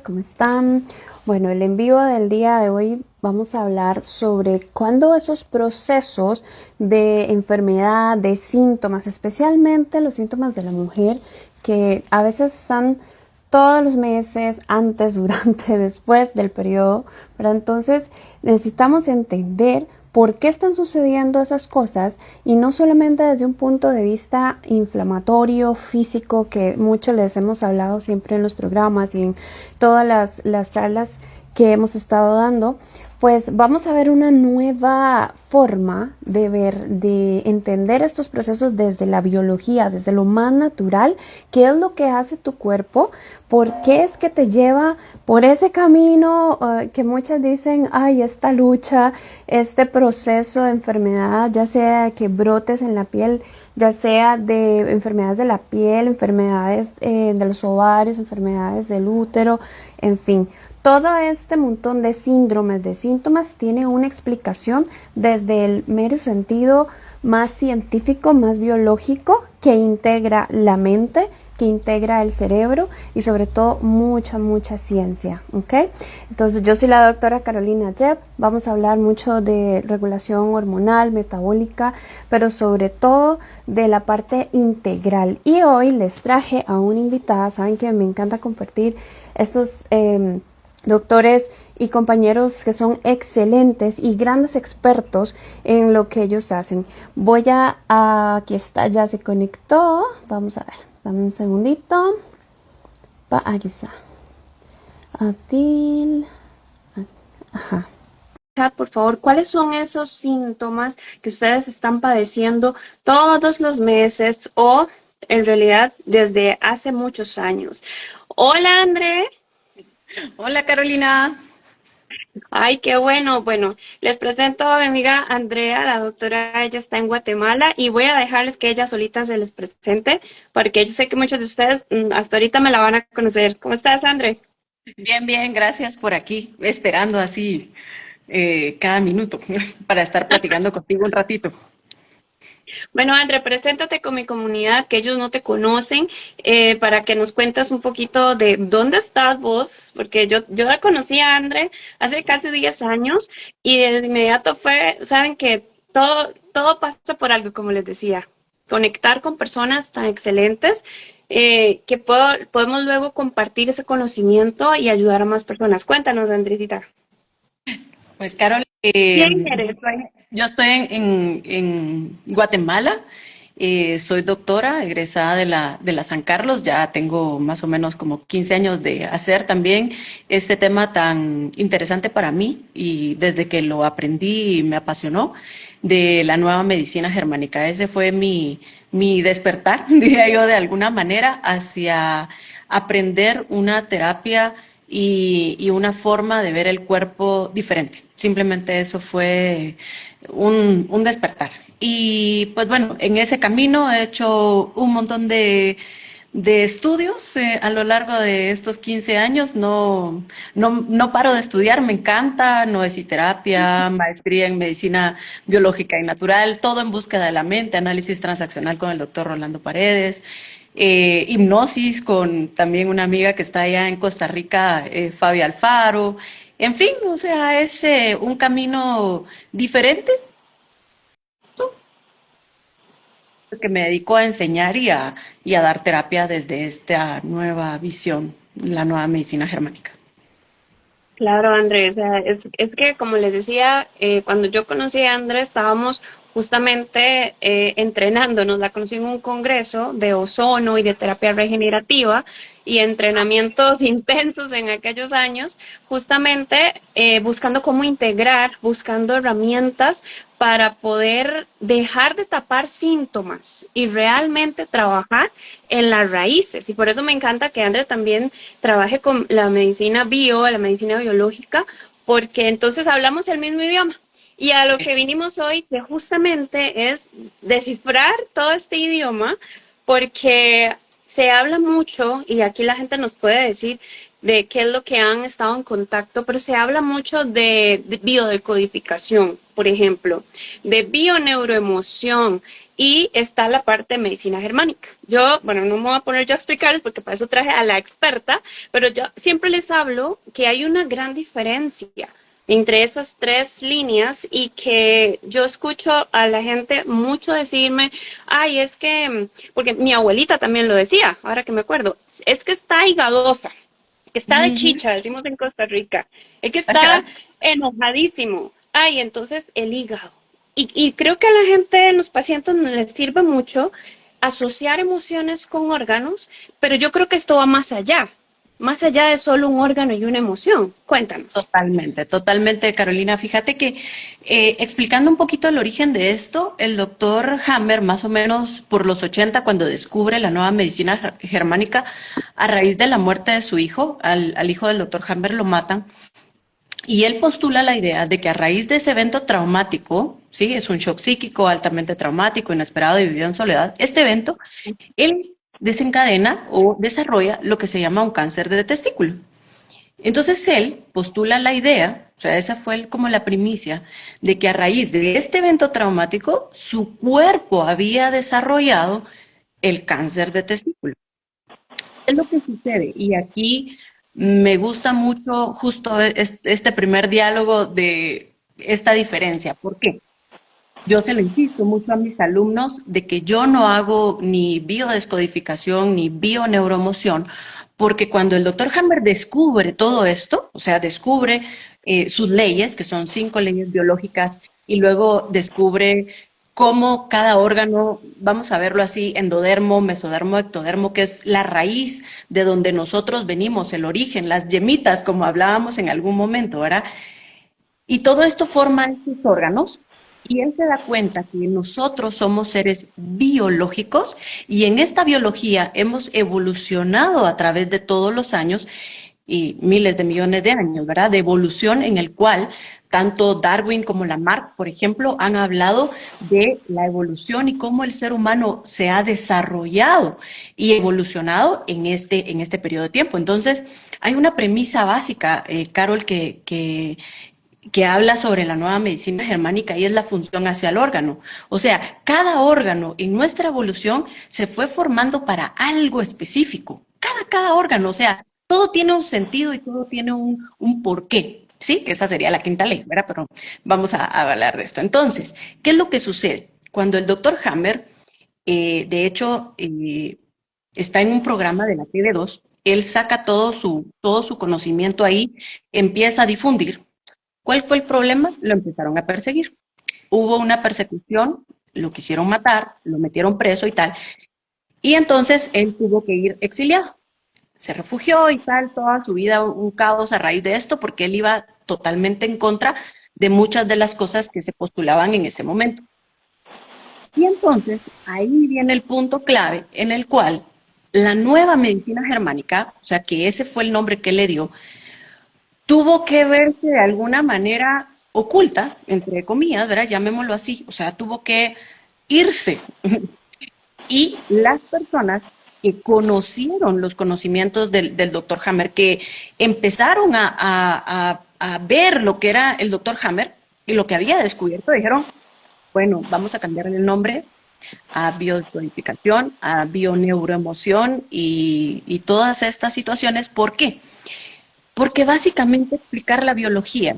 ¿Cómo están? Bueno, el en vivo del día de hoy vamos a hablar sobre cuándo esos procesos de enfermedad, de síntomas, especialmente los síntomas de la mujer, que a veces están todos los meses, antes, durante, después del periodo, ¿verdad? Entonces necesitamos entender por qué están sucediendo esas cosas y no solamente desde un punto de vista inflamatorio, físico, que mucho les hemos hablado siempre en los programas y en todas las charlas que hemos estado dando, pues vamos a ver una nueva forma de ver, de entender estos procesos desde la biología, desde lo más natural, qué es lo que hace tu cuerpo, por qué es que te lleva por ese camino que muchas dicen, ay, esta lucha, este proceso de enfermedad, ya sea que brotes en la piel, ya sea de enfermedades de la piel, enfermedades de los ovarios, enfermedades del útero, en fin. Todo este montón de síndromes, de síntomas, tiene una explicación desde el mero sentido más científico, más biológico, que integra la mente, que integra el cerebro y sobre todo mucha ciencia, ¿ok? Entonces yo soy la doctora Carolina Jeb, vamos a hablar mucho de regulación hormonal, metabólica, pero sobre todo de la parte integral. Y hoy les traje a una invitada, saben que me encanta compartir estos doctores y compañeros que son excelentes y grandes expertos en lo que ellos hacen. Aquí está, ya se conectó. Vamos a ver, dame un segundito. Aquí está. Adil. Ajá. Chat, por favor, ¿cuáles son esos síntomas que ustedes están padeciendo todos los meses o en realidad desde hace muchos años? Hola, André. Hola Carolina. Ay, qué bueno. Bueno, les presento a mi amiga Andrea, la doctora, ella está en Guatemala y voy a dejarles que ella solita se les presente porque yo sé que muchos de ustedes hasta ahorita me la van a conocer. ¿Cómo estás, Andre? Bien, bien, gracias por aquí, esperando así cada minuto para estar platicando contigo un ratito. Bueno, André, preséntate con mi comunidad, que ellos no te conocen, para que nos cuentes un poquito de dónde estás vos, porque yo la conocí a André hace casi 10 años y de inmediato saben que todo pasa por algo, como les decía, conectar con personas tan excelentes que podemos luego compartir ese conocimiento y ayudar a más personas. Cuéntanos, Andresita. Pues Carol, ¿Quién eres? yo estoy en Guatemala, soy doctora, egresada de la San Carlos, ya tengo más o menos como 15 años de hacer también este tema tan interesante para mí y desde que lo aprendí me apasionó de la nueva medicina germánica. Ese fue mi despertar, diría yo, de alguna manera, hacia aprender una terapia y una forma de ver el cuerpo diferente. Simplemente eso fue un despertar. Y pues bueno, en ese camino he hecho un montón de estudios a lo largo de estos 15 años. No paro de estudiar, me encanta, noesiterapia, maestría en medicina biológica y natural, todo en búsqueda de la mente, análisis transaccional con el doctor Rolando Paredes, hipnosis con también una amiga que está allá en Costa Rica, Fabi Alfaro. En fin, o sea, es un camino diferente que me dedico a enseñar y a dar terapia desde esta nueva visión, la nueva medicina germánica. Claro, Andrés, o sea, es que como les decía, cuando yo conocí a Andrés estábamos justamente entrenándonos, la conocí en un congreso de ozono y de terapia regenerativa y entrenamientos intensos en aquellos años, justamente buscando cómo integrar, buscando herramientas para poder dejar de tapar síntomas y realmente trabajar en las raíces. Y por eso me encanta que André también trabaje con la medicina bio, la medicina biológica, porque entonces hablamos el mismo idioma. Y a lo que vinimos hoy, que justamente es descifrar todo este idioma, porque se habla mucho, y aquí la gente nos puede decir de qué es lo que han estado en contacto, pero se habla mucho de biodecodificación, por ejemplo, de bioneuroemoción y está la parte de medicina germánica. Yo, bueno, no me voy a poner yo a explicarles porque para eso traje a la experta, pero yo siempre les hablo que hay una gran diferencia entre esas tres líneas y que yo escucho a la gente mucho decirme, ay, es que, porque mi abuelita también lo decía, ahora que me acuerdo, es que está higadosa, que está de Ujú. chicha, decimos en Costa Rica, es que Ajá. está enojadísimo, ay, entonces el hígado. Y creo que a la gente, a los pacientes les sirve mucho asociar emociones con órganos, pero yo creo que esto va más allá de solo un órgano y una emoción. Cuéntanos. Totalmente, totalmente, Carolina. Fíjate que explicando un poquito el origen de esto, el doctor Hammer, más o menos por los 80, cuando descubre la nueva medicina germánica, a raíz de la muerte de su hijo, al hijo del doctor Hammer lo matan, y él postula la idea de que a raíz de ese evento traumático, sí, es un shock psíquico altamente traumático, inesperado y vivido en soledad, este evento, él desencadena o desarrolla lo que se llama un cáncer de testículo. Entonces él postula la idea, o sea, esa fue como la primicia, de que a raíz de este evento traumático, su cuerpo había desarrollado el cáncer de testículo. ¿Qué es lo que sucede? Y aquí me gusta mucho justo este primer diálogo de esta diferencia. ¿Por qué? Yo se lo insisto mucho a mis alumnos de que yo no hago ni biodescodificación ni bioneuromoción, porque cuando el doctor Hammer descubre todo esto, o sea, descubre sus leyes, que son 5 leyes biológicas, y luego descubre cómo cada órgano, vamos a verlo así, endodermo, mesodermo, ectodermo, que es la raíz de donde nosotros venimos, el origen, las yemitas, como hablábamos en algún momento, ¿verdad? Y todo esto forma estos órganos y él se da cuenta que nosotros somos seres biológicos y en esta biología hemos evolucionado a través de todos los años y miles de millones de años, ¿verdad? De evolución en el cual tanto Darwin como Lamarck, por ejemplo, han hablado de la evolución y cómo el ser humano se ha desarrollado y evolucionado en este periodo de tiempo. Entonces, hay una premisa básica, Carol, que habla sobre la nueva medicina germánica y es la función hacia el órgano. O sea, cada órgano en nuestra evolución se fue formando para algo específico. Cada órgano, o sea, todo tiene un sentido y todo tiene un porqué. Sí, que esa sería la quinta ley, ¿verdad? Pero vamos a hablar de esto. Entonces, ¿qué es lo que sucede? Cuando el doctor Hammer, de hecho, está en un programa de la TV2, él saca todo su conocimiento ahí, empieza a difundir. ¿Cuál fue el problema? Lo empezaron a perseguir. Hubo una persecución, lo quisieron matar, lo metieron preso y tal. Y entonces él tuvo que ir exiliado. Se refugió y tal, toda su vida un caos a raíz de esto, porque él iba totalmente en contra de muchas de las cosas que se postulaban en ese momento. Y entonces ahí viene el punto clave en el cual la nueva medicina germánica, o sea que ese fue el nombre que él le dio, tuvo que verse de alguna manera oculta, entre comillas, ¿verdad? Llamémoslo así, o sea, tuvo que irse. Y las personas que conocieron los conocimientos del doctor Hammer, que empezaron a ver lo que era el doctor Hammer y lo que había descubierto, dijeron, bueno, vamos a cambiarle el nombre a biodescodificación, a bioneuroemoción y todas estas situaciones. ¿Por qué? Porque básicamente explicar la biología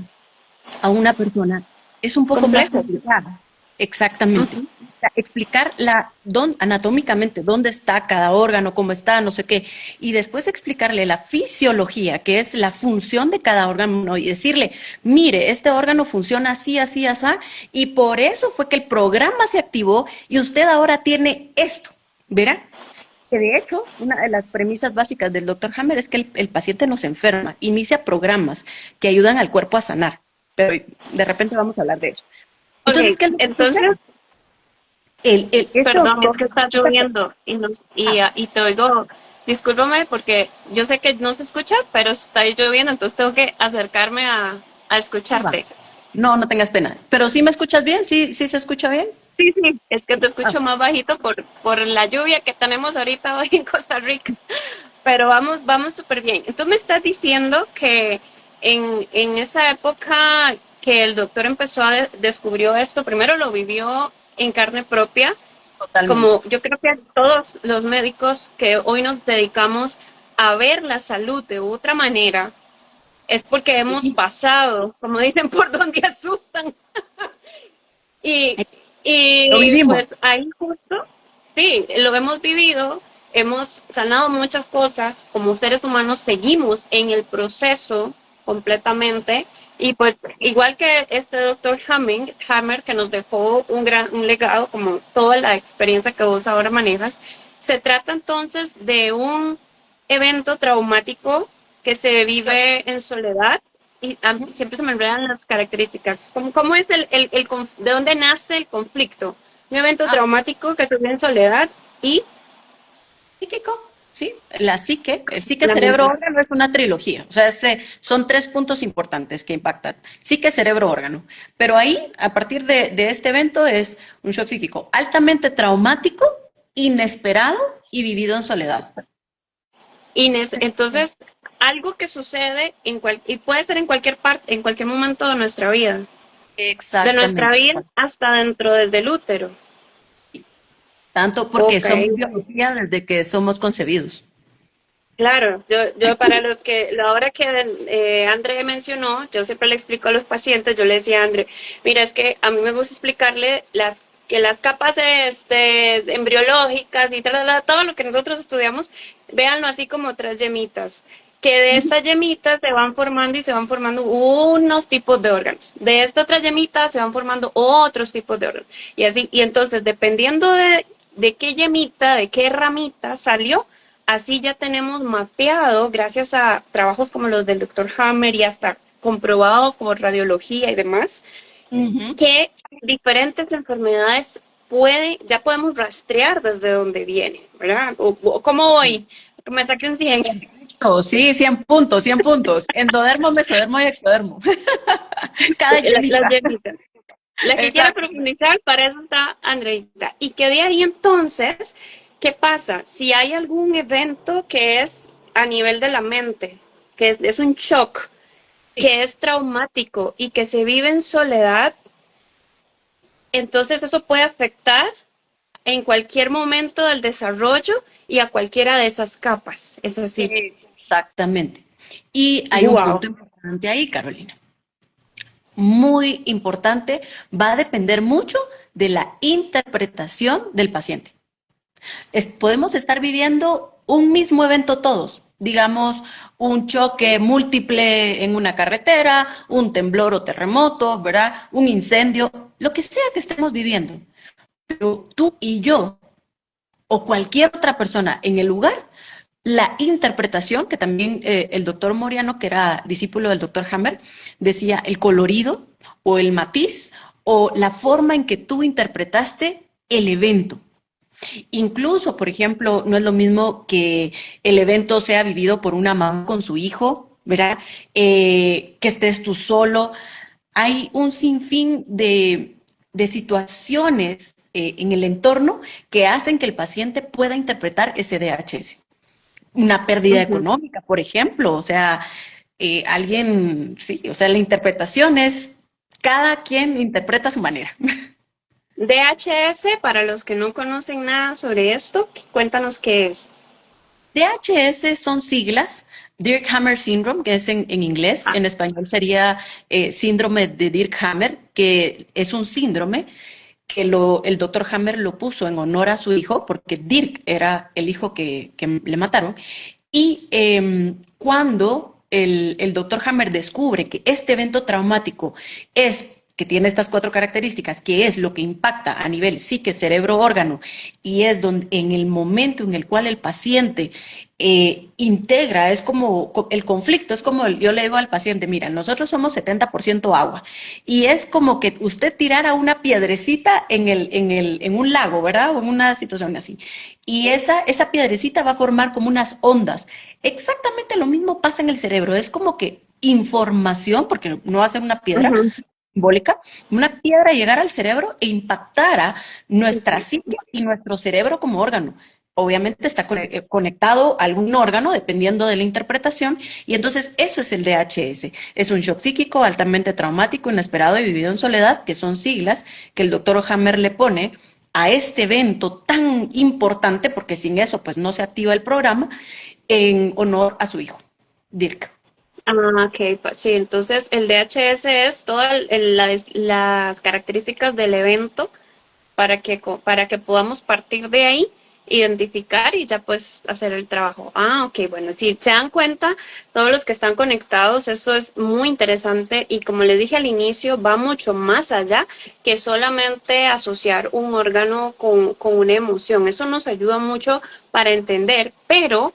a una persona es un poco más Complejo. complicado. Exactamente. Ujú. O sea, explicar anatómicamente dónde está cada órgano, cómo está, no sé qué, y después explicarle la fisiología, que es la función de cada órgano, y decirle, mire, este órgano funciona así, así, así, y por eso fue que el programa se activó y usted ahora tiene esto, ¿verá? Que de hecho, una de las premisas básicas del doctor Hammer es que el paciente no se enferma, inicia programas que ayudan al cuerpo a sanar, pero de repente vamos a hablar de eso. Ok, Entonces, ¿qué es lo que sucede? entonces, perdón, vos que está Esta lloviendo y te oigo, discúlpame porque yo sé que no se escucha, pero está lloviendo, entonces tengo que acercarme a va. escucharte. No, no tengas pena. Pero sí me escuchas bien, sí, sí se escucha bien. Sí, sí, es que te Ah, escucho más bajito por la lluvia que tenemos ahorita hoy en Costa Rica, pero vamos súper bien. Entonces me estás diciendo que en esa época que el doctor empezó descubrió esto, primero lo vivió en carne propia, Totalmente. como yo creo que todos los médicos que hoy nos dedicamos a ver la salud de otra manera, es porque hemos Sí, pasado, como dicen, por donde asustan. Y, lo y vivimos. pues ahí justo, sí, lo hemos vivido, hemos sanado muchas cosas, como seres humanos seguimos en el proceso completamente, y pues igual que este doctor Hammer, que nos dejó un legado, como toda la experiencia que vos ahora manejas, se trata entonces de un evento traumático que se vive en soledad y siempre se me olvidan las características. ¿Cómo es de dónde nace el conflicto? Un evento Ah, traumático que se vive en soledad y psíquico, sí, la psique, el psique, la cerebro, mente. órgano es una trilogía, o sea, son 3 puntos importantes que impactan, psique, cerebro, órgano, pero ahí, a partir de este evento, es un shock psíquico altamente traumático, inesperado y vivido en soledad. Inés, entonces, algo que sucede y puede ser en cualquier parte, en cualquier momento de nuestra Exactamente. vida hasta dentro del útero. Tanto porque Ok, somos biología desde que somos concebidos. claro, yo para los que, la hora que André mencionó, yo siempre le explico a los pacientes, yo le decía a André, mira, es que a mí me gusta explicarle que las capas embriológicas y todo lo que nosotros estudiamos, véanlo así como tres yemitas, que de estas yemitas se van formando y se van formando unos tipos de órganos, de esta otra yemita se van formando otros tipos de órganos, y así, y entonces dependiendo de qué yemita, de qué ramita salió, así ya tenemos mapeado, gracias a trabajos como los del doctor Hammer y hasta comprobado por radiología y demás, Ujú. que diferentes enfermedades ya podemos rastrear desde dónde viene, ¿verdad? O cómo voy, me saqué un 100. Perfecto, sí, 100 puntos, 100 puntos. Endodermo, mesodermo y exodermo. Cada Las llamita. yemitas. La que quiera Exacto. profundizar, para eso está Andreita. Y que de ahí entonces, ¿qué pasa? Si hay algún evento que es a nivel de la mente, que es un shock, Sí, que es traumático y que se vive en soledad, entonces eso puede afectar en cualquier momento del desarrollo y a cualquiera de esas capas. Es así. exactamente. Y hay un Wow. punto importante ahí, Carolina. Muy importante, va a depender mucho de la interpretación del paciente. Podemos estar viviendo un mismo evento todos, digamos, un choque múltiple en una carretera, un temblor o terremoto, ¿verdad? Un incendio, lo que sea que estemos viviendo. Pero tú y yo, o cualquier otra persona en el lugar, la interpretación, que también el doctor Moriano, que era discípulo del doctor Hammer, decía el colorido o el matiz o la forma en que tú interpretaste el evento. Incluso, por ejemplo, no es lo mismo que el evento sea vivido por una mamá con su hijo, ¿verdad? Que estés tú solo. Hay un sinfín de situaciones en el entorno que hacen que el paciente pueda interpretar ese DHS. Una pérdida Ujú. económica, por ejemplo, o sea, alguien, sí, o sea, la interpretación es, cada quien interpreta a su manera. DHS, para los que no conocen nada sobre esto, cuéntanos qué es. DHS son siglas, Dirk Hammer Syndrome, que es en inglés, Ah, en español sería síndrome de Dirk Hammer, que es un síndrome que el doctor Hammer lo puso en honor a su hijo, porque Dirk era el hijo que le mataron, y cuando el doctor Hammer descubre que este evento traumático es que tiene estas 4 características, que es lo que impacta a nivel psique, cerebro, órgano, y es donde en el momento en el cual el paciente integra, es como el conflicto, es como yo le digo al paciente, mira, nosotros somos 70% agua, y es como que usted tirara una piedrecita en un lago, ¿verdad? O en una situación así. Y esa piedrecita va a formar como unas ondas. Exactamente lo mismo pasa en el cerebro. Es como que información, porque no va a ser una piedra ujú. simbólica, una piedra llegar al cerebro e impactara nuestra psique y nuestro cerebro como órgano. obviamente está conectado a algún órgano, dependiendo de la interpretación, y entonces eso es el DHS. Es un shock psíquico altamente traumático, inesperado y vivido en soledad, que son siglas que el doctor Hammer le pone a este evento tan importante, porque sin eso pues no se activa el programa, en honor a su hijo, Dirk. Ah, ok, sí, entonces el DHS es todas las características del evento para que podamos partir de ahí, identificar y ya pues hacer el trabajo. Ah, ok, bueno, si se dan cuenta, todos los que están conectados, esto es muy interesante y como les dije al inicio, va mucho más allá que solamente asociar un órgano con una emoción. Eso nos ayuda mucho para entender, pero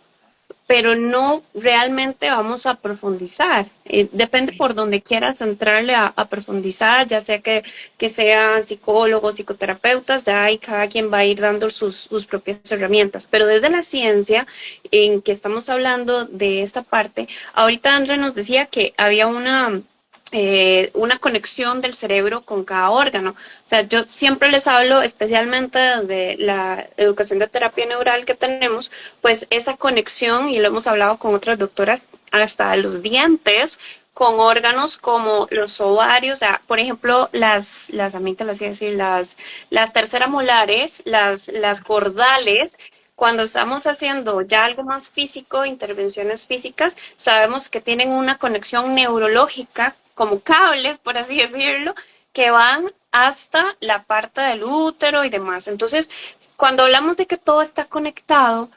no realmente vamos a profundizar. Depende por donde quieras entrarle a profundizar, ya sea que sean psicólogos, psicoterapeutas, ya ahí cada quien va a ir dando sus propias herramientas. Pero desde la ciencia, en que estamos hablando de esta parte, ahorita André nos decía que había una conexión del cerebro con cada órgano. O sea, yo siempre les hablo, especialmente de la educación de terapia neural que tenemos, pues esa conexión, y lo hemos hablado con otras doctoras, hasta los dientes, con órganos como los ovarios, o sea, por ejemplo, las amígdalas, es decir, las terceras molares, las cordales, cuando estamos haciendo ya algo más físico, intervenciones físicas, sabemos que tienen una conexión neurológica, como cables, por así decirlo, que van hasta la parte del útero y demás. Entonces, cuando hablamos de que todo está conectado,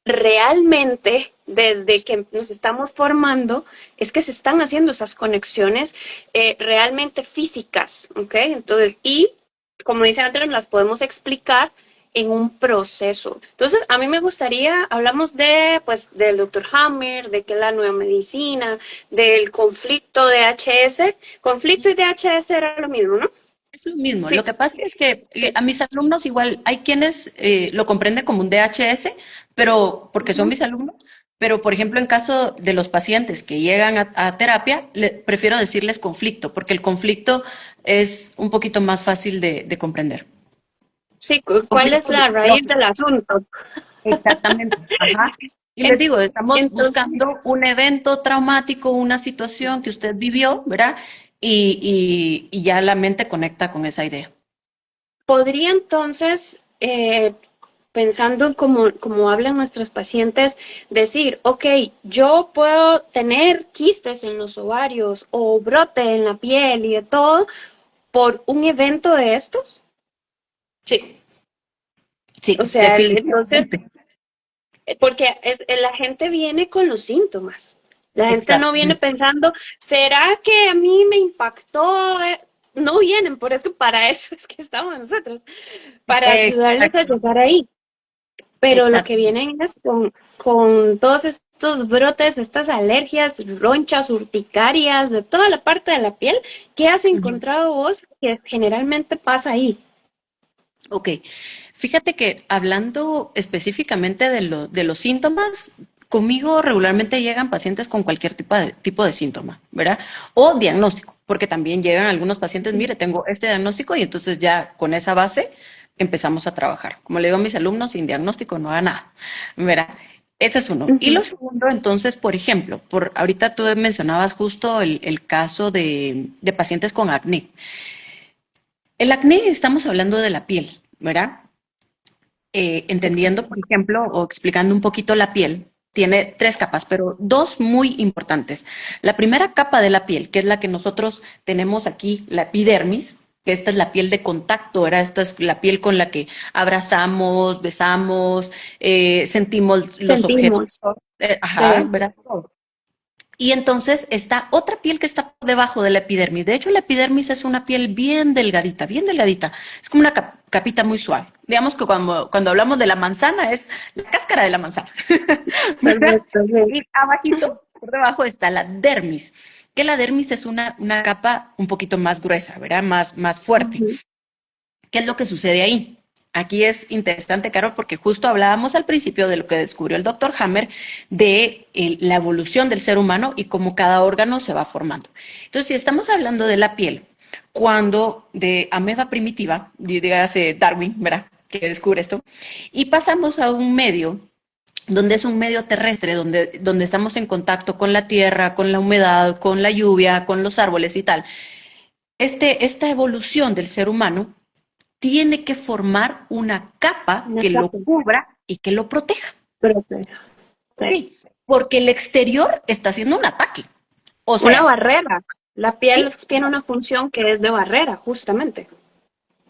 realmente desde que nos estamos formando es que se están haciendo esas conexiones realmente físicas, ¿ok? Entonces, y como dice Andrés, las podemos explicar en un proceso. Entonces, a mí me gustaría, hablamos pues, del doctor Hammer, de que la nueva medicina, del conflicto de HS. Conflicto y DHS era lo mismo, ¿no? Es lo mismo. Sí, Lo que pasa es que sí. a mis alumnos igual hay quienes lo comprenden como un DHS, pero porque son Ujú. mis alumnos, pero por ejemplo en caso de los pacientes que llegan a terapia, prefiero decirles conflicto, porque el conflicto es un poquito más fácil de comprender. Sí, ¿cuál es Conflicto la raíz lógico. del asunto? Exactamente. Ajá. Y les digo, estamos Entonces, buscando un evento traumático, una situación que usted vivió, ¿verdad? Y ya la mente conecta con esa idea. podría entonces, pensando en como hablan nuestros pacientes, decir, ok, yo puedo tener quistes en los ovarios o brote en la piel y de todo por un evento de estos. Sí, O sí, sea, entonces, definitivamente. porque la gente viene con los síntomas. La gente no viene Exactamente. pensando, ¿será que a mí me impactó? No vienen, por eso para eso es que estamos nosotros, para ayudarles a Exacto. llegar ahí. Pero lo que Exacto. vienen es con todos estos brotes, estas alergias, ronchas, urticarias, de toda la parte de la piel. ¿Qué has Ujú. encontrado vos que generalmente pasa ahí? Ok, fíjate que hablando específicamente de los síntomas, conmigo regularmente llegan pacientes con cualquier tipo de síntoma, ¿verdad? O diagnóstico, porque también llegan algunos pacientes, mire, tengo este diagnóstico y entonces ya con esa base empezamos a trabajar. Como le digo a mis alumnos, sin diagnóstico no haga nada, ¿verdad? Ese es uno. Y lo Ujú. segundo, entonces, por ejemplo, ahorita tú mencionabas justo el caso de pacientes con acné. El acné, estamos hablando de la piel, ¿verdad? Entendiendo, por ejemplo, o explicando un poquito la piel, tiene tres capas, pero dos muy importantes. La primera capa de la piel, que es la que nosotros tenemos aquí, la epidermis, que esta es la piel de contacto, ¿verdad? Esta es la piel con la que abrazamos, besamos, sentimos los objetos, Sentimos. ajá, Sí. ¿verdad? Todo. Y entonces está otra piel que está por debajo de la epidermis. De hecho, la epidermis es una piel bien delgadita, bien delgadita. Es como una capita muy suave. Digamos que cuando hablamos de la manzana es la cáscara de la manzana. ¿Verdad? Perfecto, sí. Y abajito, por debajo, está la dermis, que la dermis es una capa un poquito más gruesa, ¿verdad? Más fuerte. Ujú. ¿Qué es lo que sucede ahí? Aquí es interesante, Carol, porque justo hablábamos al principio de lo que descubrió el doctor Hammer, de la evolución del ser humano y cómo cada órgano se va formando. Entonces, si estamos hablando de la piel, cuando de ameba primitiva, dígase Darwin, ¿verdad? que descubre esto, y pasamos a un medio donde es un medio terrestre, donde estamos en contacto con la tierra, con la humedad, con la lluvia, con los árboles y tal. Esta evolución del ser humano tiene que formar una capa Una que lo capa. cubra y que lo proteja. Pero, sí. Sí, porque el exterior está haciendo un ataque. O Una sea, barrera. La piel sí, tiene una función que es de barrera, justamente.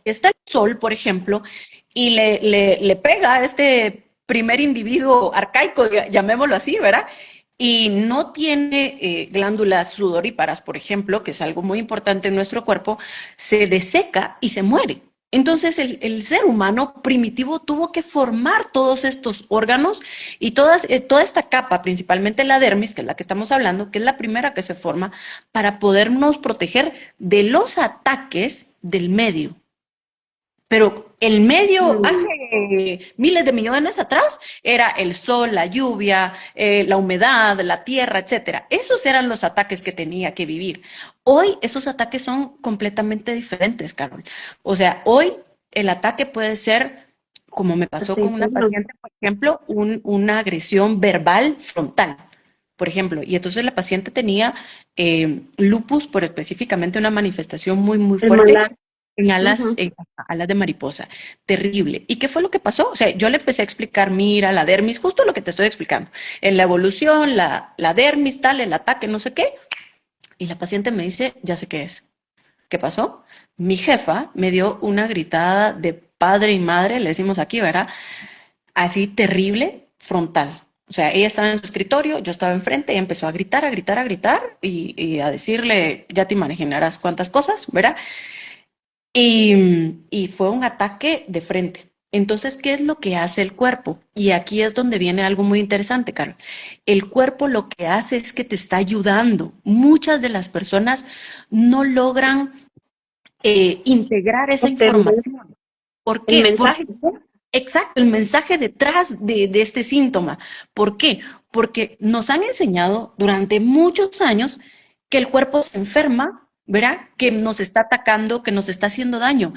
está el sol, por ejemplo, y le pega a este primer individuo arcaico, llamémoslo así, ¿verdad? Y no tiene glándulas sudoríparas, por ejemplo, que es algo muy importante en nuestro cuerpo, se deseca y se muere. Entonces el ser humano primitivo tuvo que formar todos estos órganos y toda esta capa, principalmente la dermis, que es la que estamos hablando, que es la primera que se forma, para podernos proteger de los ataques del medio. Pero el medio Mm. hace miles de millones atrás era el sol, la lluvia, la humedad, la tierra, etcétera. Esos eran los ataques que tenía que vivir. Hoy esos ataques son completamente diferentes, Carol. O sea, hoy el ataque puede ser, como me pasó Así, con una paciente, por ejemplo, una agresión verbal frontal, por ejemplo. Y entonces la paciente tenía lupus, por específicamente una manifestación muy, muy el fuerte malar. Ujú. en alas de mariposa. Terrible. ¿Y qué fue lo que pasó? O sea, yo le empecé a explicar, mira, la dermis, justo lo que te estoy explicando. En la evolución, la dermis, tal, el ataque, no sé qué. Y la paciente me dice, ya sé qué es. ¿Qué pasó? Mi jefa me dio una gritada de padre y madre, le decimos aquí, ¿verdad? Así terrible, frontal. O sea, ella estaba en su escritorio, yo estaba enfrente, ella empezó a gritar, a gritar, a gritar y a decirle, ya te imaginarás cuántas cosas, ¿verdad? Y fue un ataque de frente. Entonces, ¿qué es lo que hace el cuerpo? Y aquí es donde viene algo muy interesante, Carol. El cuerpo lo que hace es que te está ayudando. Muchas de las personas no logran integrar esa Entender información. ¿Por el qué? Porque mensaje. exacto, el mensaje detrás de este síntoma. ¿Por qué? Porque nos han enseñado durante muchos años que el cuerpo se enferma, ¿verdad? Que nos está atacando, que nos está haciendo daño.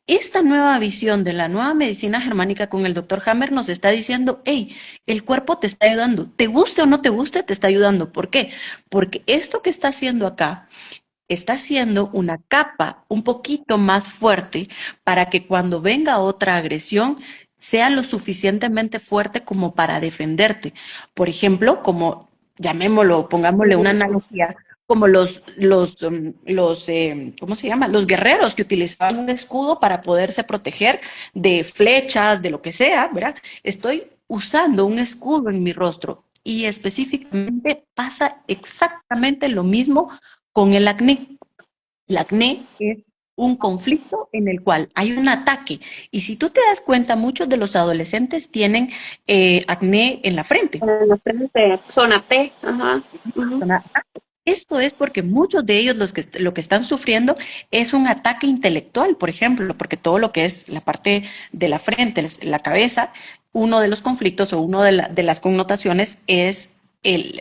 Esta nueva visión de la nueva medicina germánica con el doctor Hammer nos está diciendo, hey, el cuerpo te está ayudando, te guste o no te guste, te está ayudando. ¿Por qué? Porque esto que está haciendo acá está haciendo una capa un poquito más fuerte para que cuando venga otra agresión sea lo suficientemente fuerte como para defenderte. Por ejemplo, como llamémoslo, pongámosle una analogía, como ¿cómo se llama? Los guerreros que utilizaban un escudo para poderse proteger de flechas, de lo que sea, ¿verdad? Estoy usando un escudo en mi rostro y específicamente pasa exactamente lo mismo con el acné. El acné es un conflicto en el cual hay un ataque. Y si tú te das cuenta, muchos de los adolescentes tienen acné en la frente. En la frente, zona T. Ajá. Ujú. Esto es porque muchos de ellos lo que están sufriendo es un ataque intelectual, por ejemplo, porque todo lo que es la parte de la frente, la cabeza, uno de los conflictos o uno de las connotaciones es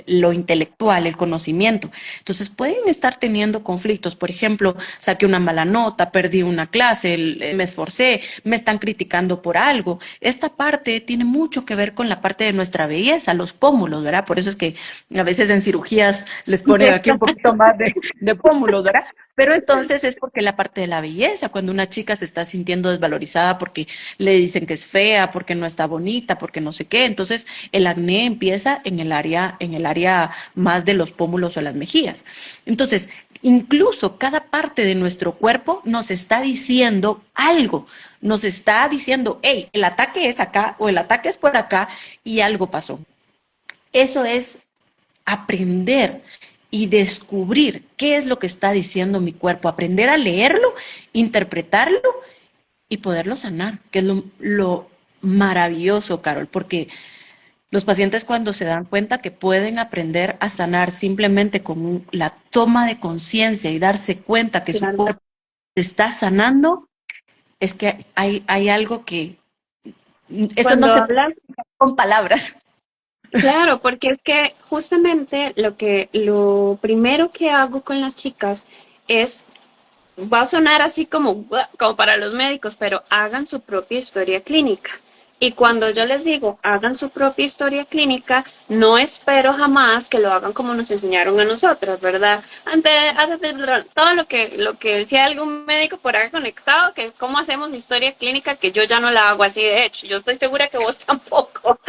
lo intelectual, el conocimiento. Entonces pueden estar teniendo conflictos, por ejemplo, saqué una mala nota, perdí una clase, me esforcé, me están criticando por algo. Esta parte tiene mucho que ver con la parte de nuestra belleza, los pómulos, ¿verdad? Por eso es que a veces en cirugías les ponen aquí un poquito más de pómulos, ¿verdad? Pero entonces es porque la parte de la belleza, cuando una chica se está sintiendo desvalorizada porque le dicen que es fea, porque no está bonita, porque no sé qué, entonces el acné empieza en el área más de los pómulos o las mejillas. Entonces, incluso cada parte de nuestro cuerpo nos está diciendo algo, nos está diciendo, hey, el ataque es acá o el ataque es por acá y algo pasó. Eso es aprender y descubrir qué es lo que está diciendo mi cuerpo, aprender a leerlo, interpretarlo y poderlo sanar, que es lo maravilloso, Carol, porque los pacientes cuando se dan cuenta que pueden aprender a sanar simplemente con la toma de conciencia y darse cuenta que su Claro. cuerpo se está sanando, es que hay algo que eso no Cuando se puede hablas, explicar con palabras. claro, porque es que justamente lo primero que hago con las chicas es va a sonar así como para los médicos, pero hagan su propia historia clínica. Y cuando yo les digo, hagan su propia historia clínica, no espero jamás que lo hagan como nos enseñaron a nosotros, ¿verdad? Todo lo que si hay algún médico por ahí conectado, que cómo hacemos historia clínica, que yo ya no la hago así de hecho. Yo estoy segura que vos tampoco.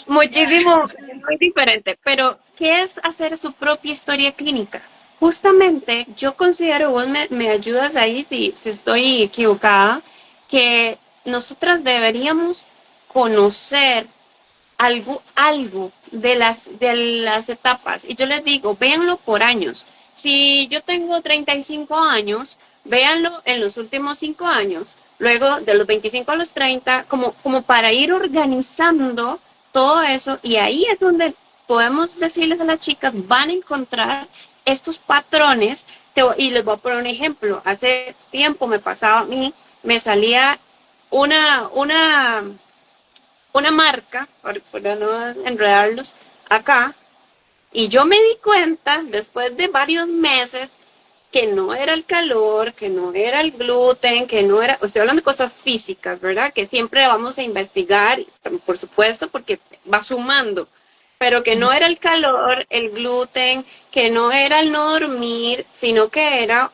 Muchísimo, muy diferente. Pero, ¿qué es hacer su propia historia clínica? Justamente, yo considero, vos me ayudas ahí si estoy equivocada, que nosotras deberíamos conocer algo de las etapas. Y yo les digo, véanlo por años. Si yo tengo 35 años, véanlo en los últimos 5 años, luego de los 25 a los 30, como para ir organizando todo eso. Y ahí es donde podemos decirles a las chicas, van a encontrar estos patrones. Y les voy a poner un ejemplo. Hace tiempo me pasaba a mí, me salía una marca, por no enredarlos acá, y yo me di cuenta después de varios meses que no era el calor, que no era el gluten, que no era, estoy hablando de cosas físicas, ¿verdad? Que siempre vamos a investigar, por supuesto, porque va sumando, pero que no era el calor, el gluten, que no era el no dormir, sino que era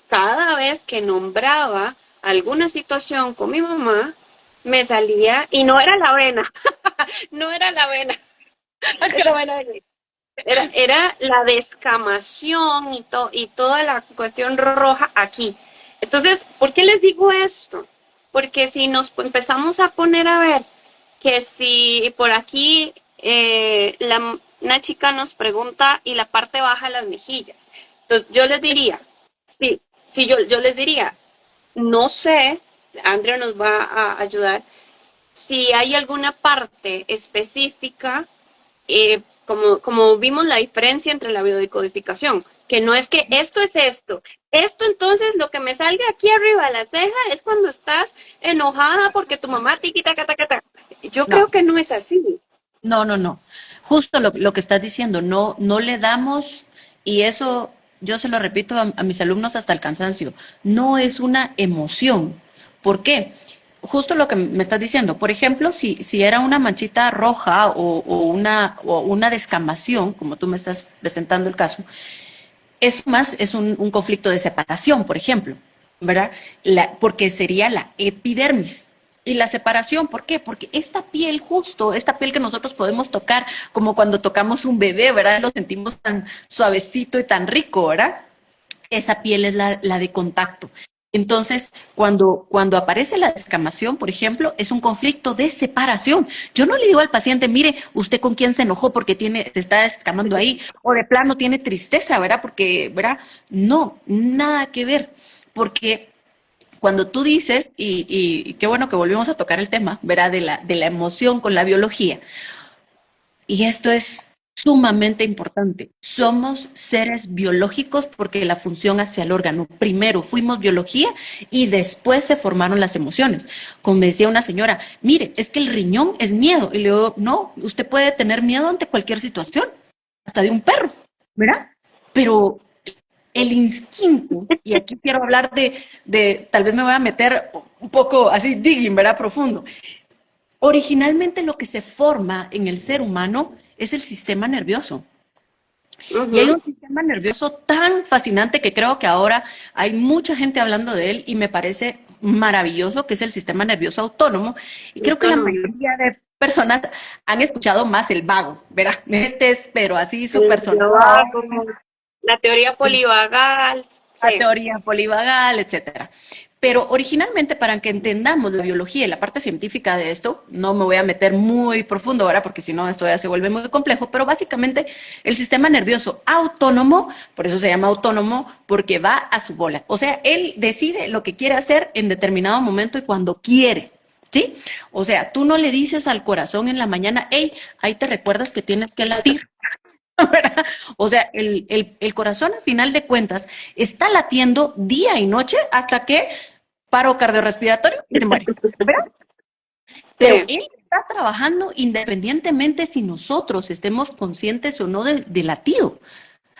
cada vez que nombraba alguna situación con mi mamá, me salía, y no era la avena, no era la avena, que la avena de leche. Era la descamación y toda la cuestión roja aquí. Entonces, ¿por qué les digo esto? Porque si nos empezamos a poner a ver que si por aquí una chica nos pregunta y la parte baja de las mejillas, entonces yo les diría, sí, yo les diría, no sé, Andrea nos va a ayudar, si hay alguna parte específica, como vimos la diferencia entre la biodecodificación, que no es que esto es esto entonces lo que me salga aquí arriba de la ceja es cuando estás enojada porque tu mamá tiquita, cata. Yo No, creo que no es así. no. Justo lo que estás diciendo, no le damos, y eso yo se lo repito a mis alumnos hasta el cansancio, no es una emoción. ¿Por qué? Justo lo que me estás diciendo, por ejemplo, si era una manchita roja o una descamación, como tú me estás presentando el caso, eso más es un conflicto de separación, por ejemplo, ¿verdad? Porque sería la epidermis. Y la separación, ¿por qué? Porque esta piel justo, esta piel que nosotros podemos tocar, como cuando tocamos un bebé, ¿verdad? Lo sentimos tan suavecito y tan rico, ¿verdad? Esa piel es la de contacto. Entonces, cuando aparece la descamación, por ejemplo, es un conflicto de separación. Yo no le digo al paciente, mire, usted con quién se enojó porque se está descamando ahí, o de plano tiene tristeza, ¿verdad? Porque, ¿verdad? No, nada que ver. Porque cuando tú dices, y qué bueno que volvimos a tocar el tema, ¿verdad? De la emoción con la biología. Y esto es sumamente importante. Somos seres biológicos porque la función hacia el órgano. Primero fuimos biología y después se formaron las emociones. Como me decía una señora, mire, es que el riñón es miedo. Y le digo, no, usted puede tener miedo ante cualquier situación, hasta de un perro, ¿verdad? Pero el instinto, y aquí quiero hablar tal vez me voy a meter un poco así, digging, ¿verdad? Profundo. Originalmente lo que se forma en el ser humano es el sistema nervioso. Y hay un sistema nervioso tan fascinante que creo que ahora hay mucha gente hablando de él y me parece maravilloso, que es el sistema nervioso autónomo. Y creo que la mayoría de personas han escuchado más el vago, ¿verdad? Este es, pero así súper sonado. La teoría polivagal. La teoría polivagal, etcétera. Pero originalmente, para que entendamos la biología y la parte científica de esto, no me voy a meter muy profundo ahora porque si no esto ya se vuelve muy complejo, pero básicamente el sistema nervioso autónomo, por eso se llama autónomo, porque va a su bola. O sea, él decide lo que quiere hacer en determinado momento y cuando quiere. ¿Sí? O sea, tú no le dices al corazón en la mañana, hey, ahí te recuerdas que tienes que latir. ¿Verdad? O sea, el corazón, al final de cuentas, está latiendo día y noche hasta que paro cardiorrespiratorio y te muere, ¿verdad? Pero él está trabajando independientemente si nosotros estemos conscientes o no del latido.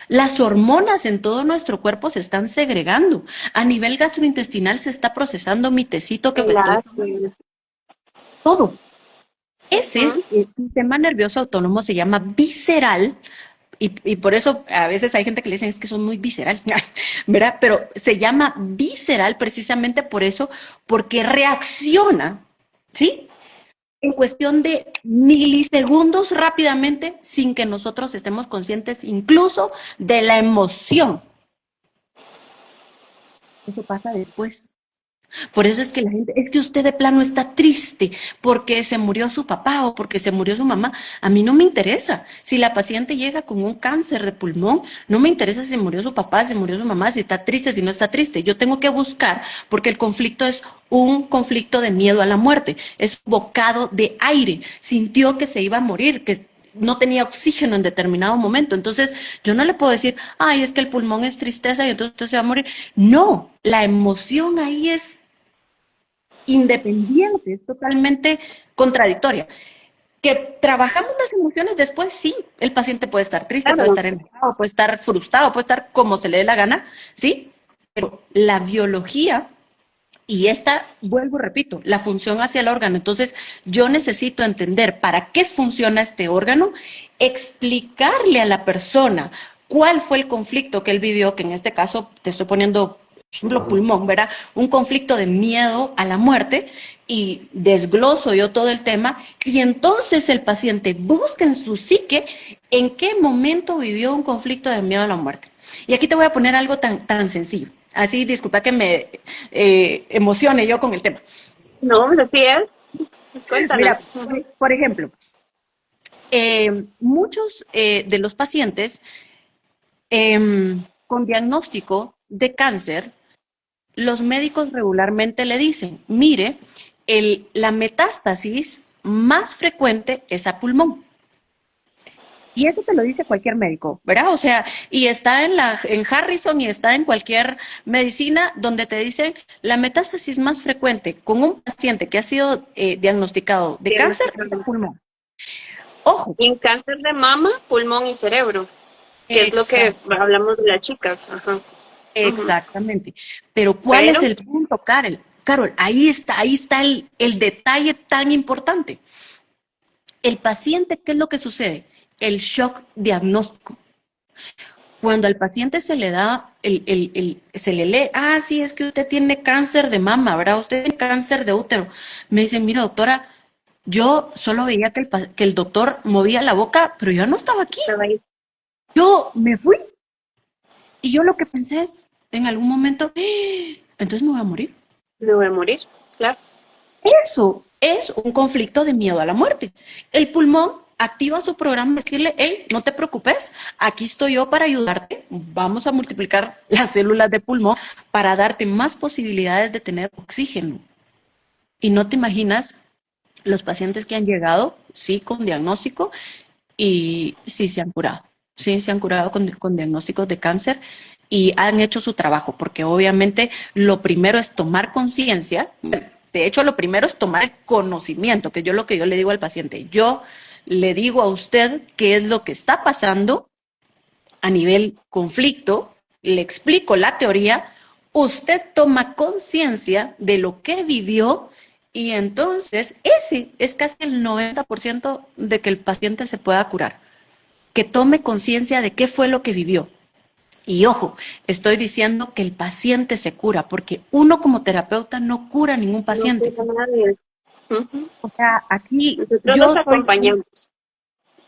Las hormonas en todo nuestro cuerpo se están segregando. A nivel gastrointestinal se está procesando mi tecito que me estoy tomando. Todo. Ese sistema nervioso autónomo se llama visceral y por eso a veces hay gente que le dicen es que son muy visceral, ¿verdad? Pero se llama visceral precisamente por eso, porque reacciona, ¿sí? En cuestión de milisegundos rápidamente sin que nosotros estemos conscientes incluso de la emoción. Eso pasa después. Por eso es que la gente, es que usted de plano está triste porque se murió su papá o porque se murió su mamá. A mí no me interesa. Si la paciente llega con un cáncer de pulmón, no me interesa si murió su papá, si murió su mamá, si está triste, si no está triste. Yo tengo que buscar, porque el conflicto es un conflicto de miedo a la muerte. Es un bocado de aire. Sintió que se iba a morir, que no tenía oxígeno en determinado momento. Entonces, yo no le puedo decir, ay, es que el pulmón es tristeza y entonces usted se va a morir. No, la emoción ahí es independiente, es totalmente contradictoria. Que trabajamos las emociones después, sí, el paciente puede estar triste, puede estar enojado, puede estar frustrado, puede estar como se le dé la gana, sí, pero la biología, y esta, vuelvo y repito, la función hacia el órgano, entonces yo necesito entender para qué funciona este órgano, explicarle a la persona cuál fue el conflicto que él vivió, que en este caso te estoy poniendo ejemplo pulmón, ¿verdad? Un conflicto de miedo a la muerte y desgloso yo todo el tema y entonces el paciente busca en su psique en qué momento vivió un conflicto de miedo a la muerte. Y aquí te voy a poner algo tan sencillo. Así, disculpa que me emocione yo con el tema. No, así es. Pues cuéntanos. Mira, por ejemplo, muchos de los pacientes con diagnóstico de cáncer, los médicos regularmente le dicen, mire, la metástasis más frecuente es a pulmón. Y eso te lo dice cualquier médico, ¿verdad? O sea, y está en Harrison y está en cualquier medicina donde te dicen la metástasis más frecuente con un paciente que ha sido diagnosticado de cáncer es el pulmón. Ojo. Y en cáncer de mama, pulmón y cerebro, que es lo que hablamos de las chicas. Ajá. Exactamente. Pero ¿cuál es el punto, Carol? Carol, ahí está el detalle tan importante. El paciente, ¿qué es lo que sucede? El shock diagnóstico. Cuando al paciente se le da, se le lee, sí, es que usted tiene cáncer de mama, ¿verdad? Usted tiene cáncer de útero. Me dicen, mira, doctora, yo solo veía que el doctor movía la boca, pero yo no estaba aquí. Yo me fui. Y yo lo que pensé es, en algún momento, entonces me voy a morir. Me voy a morir, claro. Eso es un conflicto de miedo a la muerte. El pulmón activa su programa y decirle, hey, no te preocupes, aquí estoy yo para ayudarte, vamos a multiplicar las células de pulmón para darte más posibilidades de tener oxígeno. Y no te imaginas los pacientes que han llegado, sí, con diagnóstico, y sí se han curado. Sí, se han curado con diagnósticos de cáncer y han hecho su trabajo, porque obviamente lo primero es tomar conciencia. De hecho, lo primero es tomar el conocimiento, que yo lo que yo le digo al paciente. Yo le digo a usted qué es lo que está pasando a nivel conflicto, le explico la teoría, usted toma conciencia de lo que vivió y entonces ese es casi el 90% de que el paciente se pueda curar. Que tome conciencia de qué fue lo que vivió. Y ojo, estoy diciendo que el paciente se cura, porque uno como terapeuta no cura a ningún paciente. No cura a nadie. O sea, aquí nosotros nos acompañamos.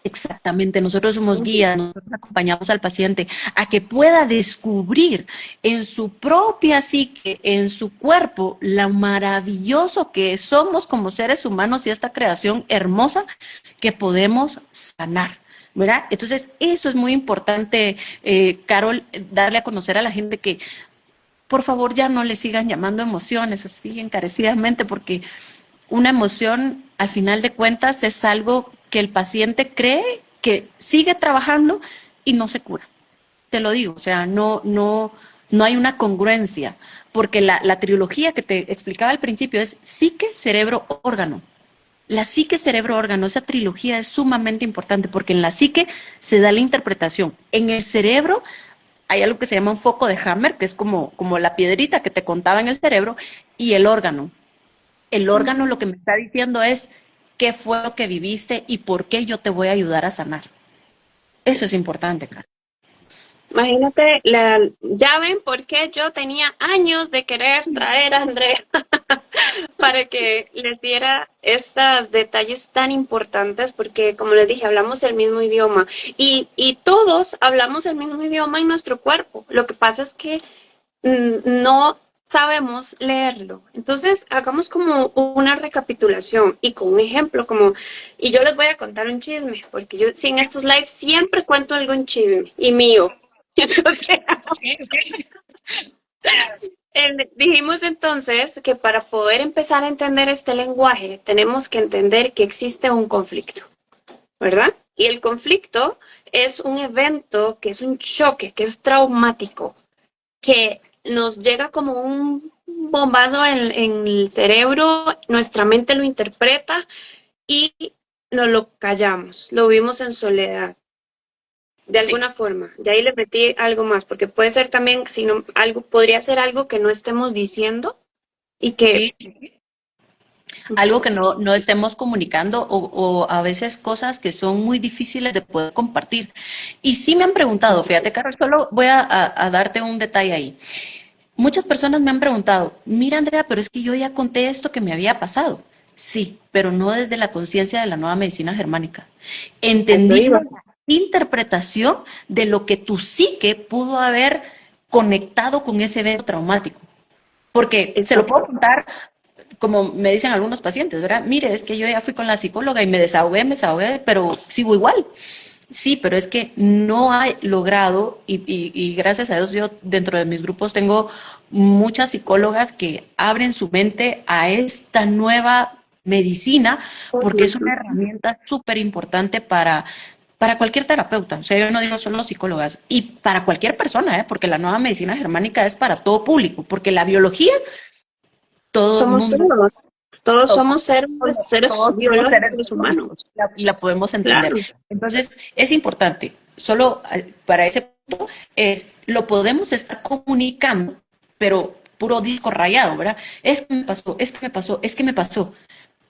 Exactamente, nosotros somos guías, nosotros acompañamos al paciente a que pueda descubrir en su propia psique, en su cuerpo, lo maravilloso que somos como seres humanos y esta creación hermosa que podemos sanar, ¿verdad? Entonces, eso es muy importante, Carol, darle a conocer a la gente que, por favor, ya no le sigan llamando emociones así encarecidamente, porque una emoción, al final de cuentas, es algo que el paciente cree que sigue trabajando y no se cura. Te lo digo, o sea, no hay una congruencia, porque la trilogía que te explicaba al principio es psique, cerebro, órgano. la psique, cerebro, órgano, esa trilogía es sumamente importante porque en la psique se da la interpretación. En el cerebro hay algo que se llama un foco de Hammer, que es como la piedrita que te contaba en el cerebro, y el órgano. El órgano lo que me está diciendo es qué fue lo que viviste y por qué yo te voy a ayudar a sanar. Eso es importante, Carlos. Imagínate, ya ven por qué yo tenía años de querer traer a Andrea para que les diera estos detalles tan importantes, porque como les dije, hablamos el mismo idioma y todos hablamos el mismo idioma en nuestro cuerpo. Lo que pasa es que no sabemos leerlo. Entonces, hagamos como una recapitulación y con un ejemplo y yo les voy a contar un chisme, porque yo sí en estos lives siempre cuento algún chisme y mío. Entonces, dijimos entonces que para poder empezar a entender este lenguaje tenemos que entender que existe un conflicto, ¿verdad? Y el conflicto es un evento que es un choque, que es traumático, que nos llega como un bombazo en el cerebro, nuestra mente lo interpreta y nos lo callamos, lo vimos en soledad, de Sí, alguna forma. De ahí le metí algo más, porque puede ser también, sino algo, podría ser algo que no estemos diciendo y que sí. Algo que no estemos comunicando o a veces cosas que son muy difíciles de poder compartir. Y sí me han preguntado, fíjate, Carlos, solo voy a darte un detalle ahí. Muchas personas me han preguntado, mira, Andrea, pero es que yo ya conté esto que me había pasado. Sí, pero no desde la conciencia de la nueva medicina germánica. a eso Entendiendo iba. la interpretación de lo que tu psique pudo haber conectado con ese evento traumático. Porque se lo puedo Exacto. contar como me dicen algunos pacientes, ¿verdad? Mire, es que yo ya fui con la psicóloga y me desahogué, pero sigo igual. Sí, pero es que no ha logrado, y gracias a Dios yo dentro de mis grupos tengo muchas psicólogas que abren su mente a esta nueva medicina porque es una herramienta súper importante para cualquier terapeuta. O sea, yo no digo solo psicólogas, y para cualquier persona, ¿eh? Porque la nueva medicina germánica es para todo público, porque la biología, todo el Somos mundo todos, todos todos, somos seres todos somos seres biológicos humanos. biológicos y la podemos entender. Claro, Entonces, es importante, solo para ese punto, lo podemos estar comunicando, pero puro disco rayado, ¿verdad? Es que me pasó, es que me pasó, es que me pasó.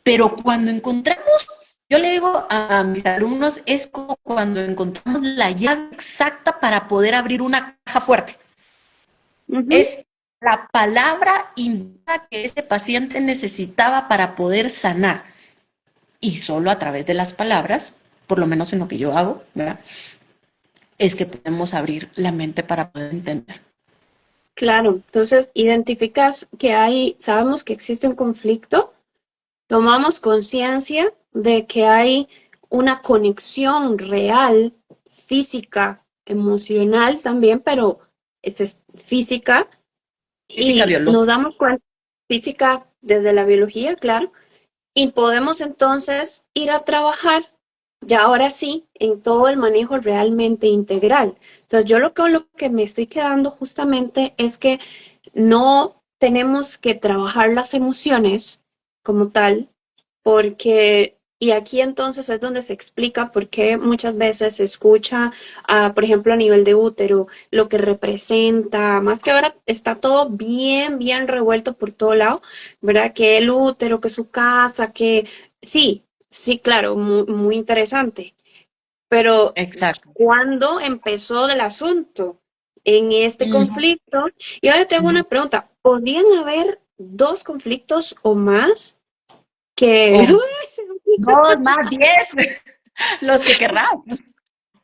Pero cuando encontramos, yo le digo a mis alumnos, es como cuando encontramos la llave exacta para poder abrir una caja fuerte. ujú, Es la palabra indicada que ese paciente necesitaba para poder sanar. Y solo a través de las palabras, por lo menos en lo que yo hago, ¿verdad? Es que podemos abrir la mente para poder entender. claro. Entonces, identificas que sabemos que existe un conflicto, tomamos conciencia de que hay una conexión real, física, emocional también, pero es física, Física y nos biológica. damos cuenta, física desde la biología, claro, y podemos entonces ir a trabajar ya ahora sí en todo el manejo realmente integral. Entonces yo con lo que me estoy quedando justamente es que no tenemos que trabajar las emociones como tal, porque, y aquí entonces es donde se explica por qué muchas veces se escucha, por ejemplo, a nivel de útero, lo que representa, más que ahora está todo bien, bien revuelto por todo lado, ¿verdad? Que el útero, que su casa, que sí, sí, claro, muy, muy interesante. Pero, Exacto. ¿cuándo empezó el asunto? En este Mm, conflicto. Y ahora te hago una mm. pregunta. ¿Podrían haber dos conflictos o más que... O ¡Ay, se me olvidó! 2 más 10, los que querramos.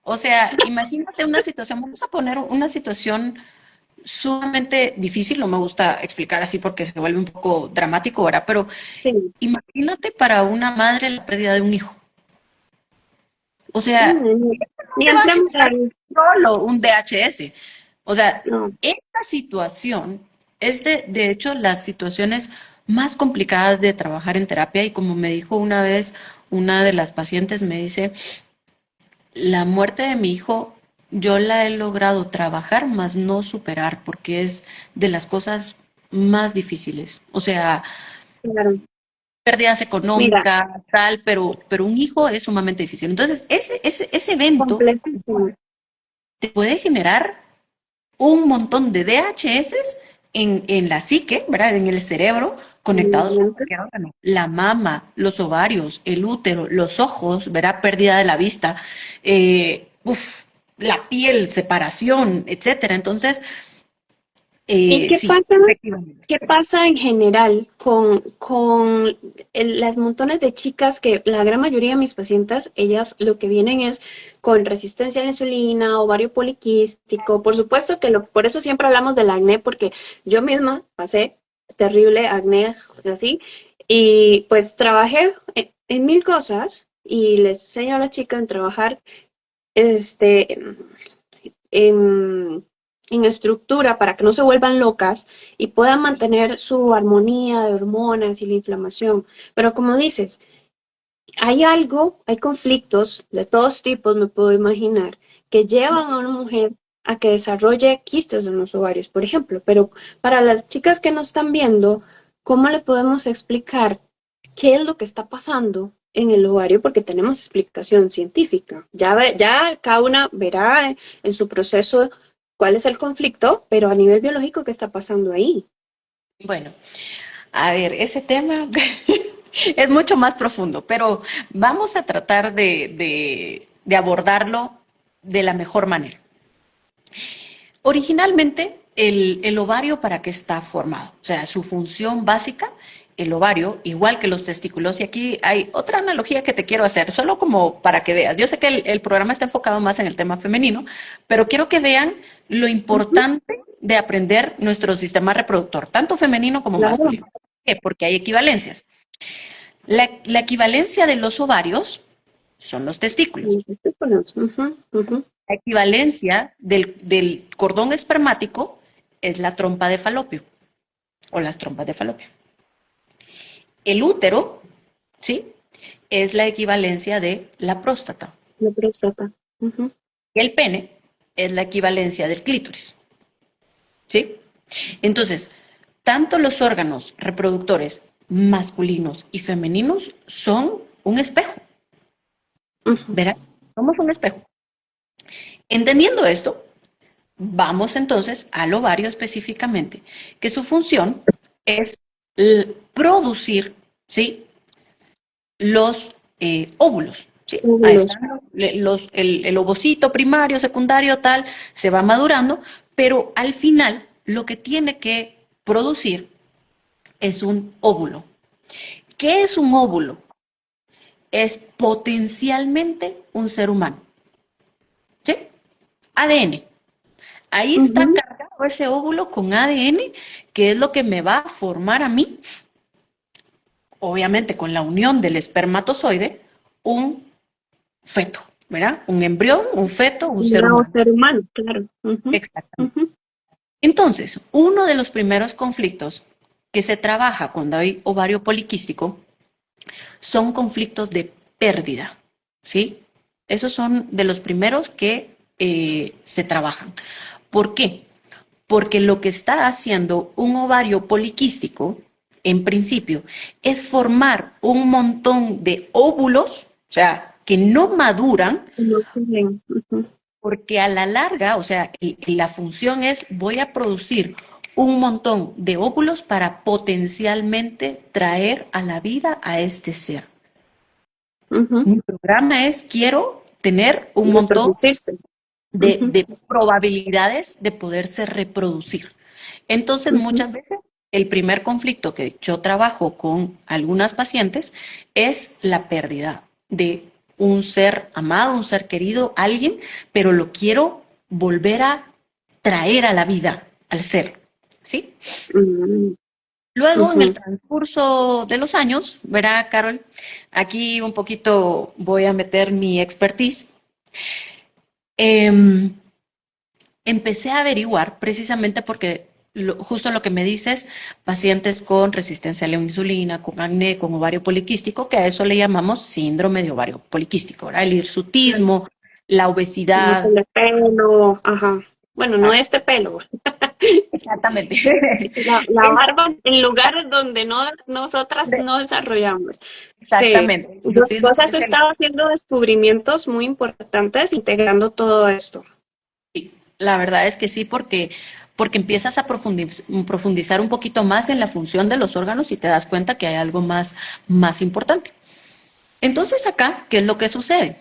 O sea, imagínate una situación, vamos a poner una situación sumamente difícil, no me gusta explicar así porque se vuelve un poco dramático, ¿verdad? Pero Sí. imagínate para una madre la pérdida de un hijo. O sea, Mm, no Ni te va a entremos generar ahí. solo un DHS. O sea, No. esta situación es de hecho las situaciones más complicadas de trabajar en terapia, y como me dijo una vez una de las pacientes, me dice, la muerte de mi hijo yo la he logrado trabajar, más no superar, porque es de las cosas más difíciles. O sea, Claro. pérdidas Mira, económicas, tal, pero un hijo es sumamente difícil. Entonces, ese evento completísimo. te puede generar un montón de DHS en la psique, ¿verdad? En el cerebro, conectados con cualquier órgano. La mama, los ovarios, el útero, los ojos, ¿verdad? Pérdida de la vista, uf, la piel, separación, etcétera. Entonces, ¿Y sí, efectivamente. qué pasa en general con las montones de chicas que la gran mayoría de mis pacientes, ellas lo que vienen es con resistencia a la insulina, ovario poliquístico, por supuesto que por eso siempre hablamos del acné, porque yo misma pasé terrible acné así, y pues trabajé en mil cosas y les enseño a las chicas en trabajar este en, en estructura para que no se vuelvan locas y puedan mantener su armonía de hormonas y la inflamación. Pero como dices, hay conflictos de todos tipos, me puedo imaginar, que llevan a una mujer a que desarrolle quistes en los ovarios, por ejemplo. Pero para las chicas que nos están viendo, ¿cómo le podemos explicar qué es lo que está pasando en el ovario? Porque tenemos explicación científica. Ya cada una verá en su proceso cuál es el conflicto, pero a nivel biológico, ¿qué está pasando ahí? Bueno, a ver, ese tema es mucho más profundo, pero vamos a tratar de abordarlo de la mejor manera. Originalmente, el ovario, ¿para qué está formado? O sea, su función básica, el ovario, igual que los testículos, y aquí hay otra analogía que te quiero hacer, solo como para que veas. Yo sé que el programa está enfocado más en el tema femenino, pero quiero que vean lo Ujú, importante de aprender nuestro sistema reproductor, tanto femenino como claro. masculino. ¿Por qué? Porque hay equivalencias. La equivalencia de los ovarios son los testículos. Ujú, ujú. La equivalencia del cordón espermático es la trompa de falopio o las trompas de falopio. El útero, ¿sí? Es la equivalencia de la próstata. La próstata. Ujú. Y el pene es la equivalencia del clítoris, ¿sí? Entonces, tanto los órganos reproductores masculinos y femeninos son un espejo, Ujú, ¿verdad? Somos un espejo. Entendiendo esto, vamos entonces al ovario específicamente, que su función es producir, ¿sí? Los óvulos, ¿sí? Ahí óvulos. están el ovocito primario, secundario, tal, se va madurando, pero al final lo que tiene que producir es un óvulo. ¿Qué es un óvulo? Es potencialmente un ser humano, ¿sí? ADN. Ahí está Ujú. cargado ese óvulo con ADN, que es lo que me va a formar a mí, obviamente con la unión del espermatozoide, un feto, ¿verdad? Un embrión, un feto, un Un ser nuevo humano. ser humano, claro. Ujú, Exactamente. ujú. Entonces, uno de los primeros conflictos que se trabaja cuando hay ovario poliquístico son conflictos de pérdida, ¿sí? Esos son de los primeros que se trabajan. ¿Por qué? Porque lo que está haciendo un ovario poliquístico, en principio, es formar un montón de óvulos, o sea, que no maduran, No se ven. Ujú, porque a la larga, o sea, la función es voy a producir un montón de óvulos para potencialmente traer a la vida a este ser. ujú. Mi programa es quiero tener un montón Reproducirse. Ujú, de probabilidades de poderse reproducir. Entonces, ujú, muchas veces el primer conflicto que yo trabajo con algunas pacientes es la pérdida de un ser amado, un ser querido, alguien, pero lo quiero volver a traer a la vida al ser, ¿sí? mm, Luego, en el ujú. transcurso de los años, verá, Carol, aquí un poquito voy a meter mi expertise. Em, Empecé a averiguar precisamente porque justo lo que me dices, pacientes con resistencia a la insulina, con acné, con ovario poliquístico, que a eso le llamamos síndrome de ovario poliquístico, ¿verdad? El hirsutismo, la No obesidad. tiene pelo, ajá. Bueno, no este pelo. Exactamente. La barba en lugares donde nosotras no desarrollamos. Sí, Exactamente. El dos hirsutismo cosas es he estado haciendo descubrimientos muy importantes integrando todo esto. la verdad es que sí, porque empiezas a profundizar un poquito más en la función de los órganos y te das cuenta que hay algo más importante. Entonces acá, ¿qué es lo que sucede?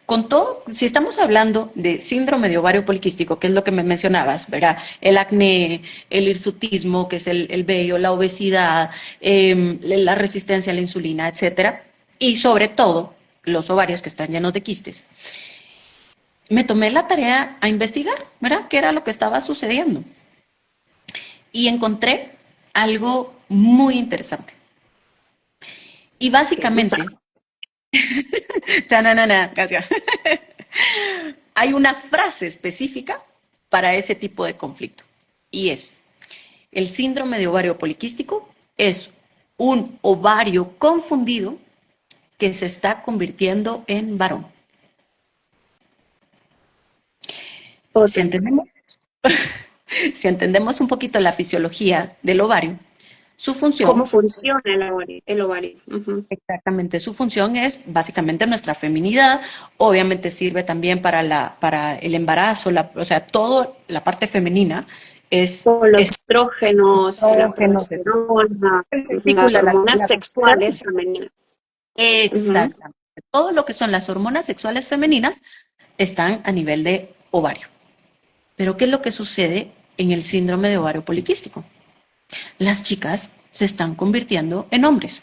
Con todo, si estamos hablando de síndrome de ovario poliquístico, que es lo que me mencionabas, ¿verdad? El acné, el hirsutismo, que es el vello, la obesidad, la resistencia a la insulina, etcétera, y sobre todo los ovarios que están llenos de quistes, me tomé la tarea a investigar, ¿verdad? ¿Qué era lo que estaba sucediendo? Y encontré algo muy interesante. Y básicamente, chananana, gracias. Hay una frase específica para ese tipo de conflicto. Y es, el síndrome de ovario poliquístico es un ovario confundido que se está convirtiendo en varón. Si Otra. entendemos, si entendemos un poquito la fisiología del ovario, su ¿Cómo función, funciona el ovario? Ujú. exactamente, su función es básicamente nuestra feminidad, obviamente sirve también para el embarazo, o sea, toda la parte femenina es O los estrógenos, la estrógenos, progesterona, las testícula, hormonas la sexuales femeninas. Ujú. exactamente. Todo lo que son las hormonas sexuales femeninas están a nivel de ovario. Pero ¿qué es lo que sucede en el síndrome de ovario poliquístico? Las chicas se están convirtiendo en hombres.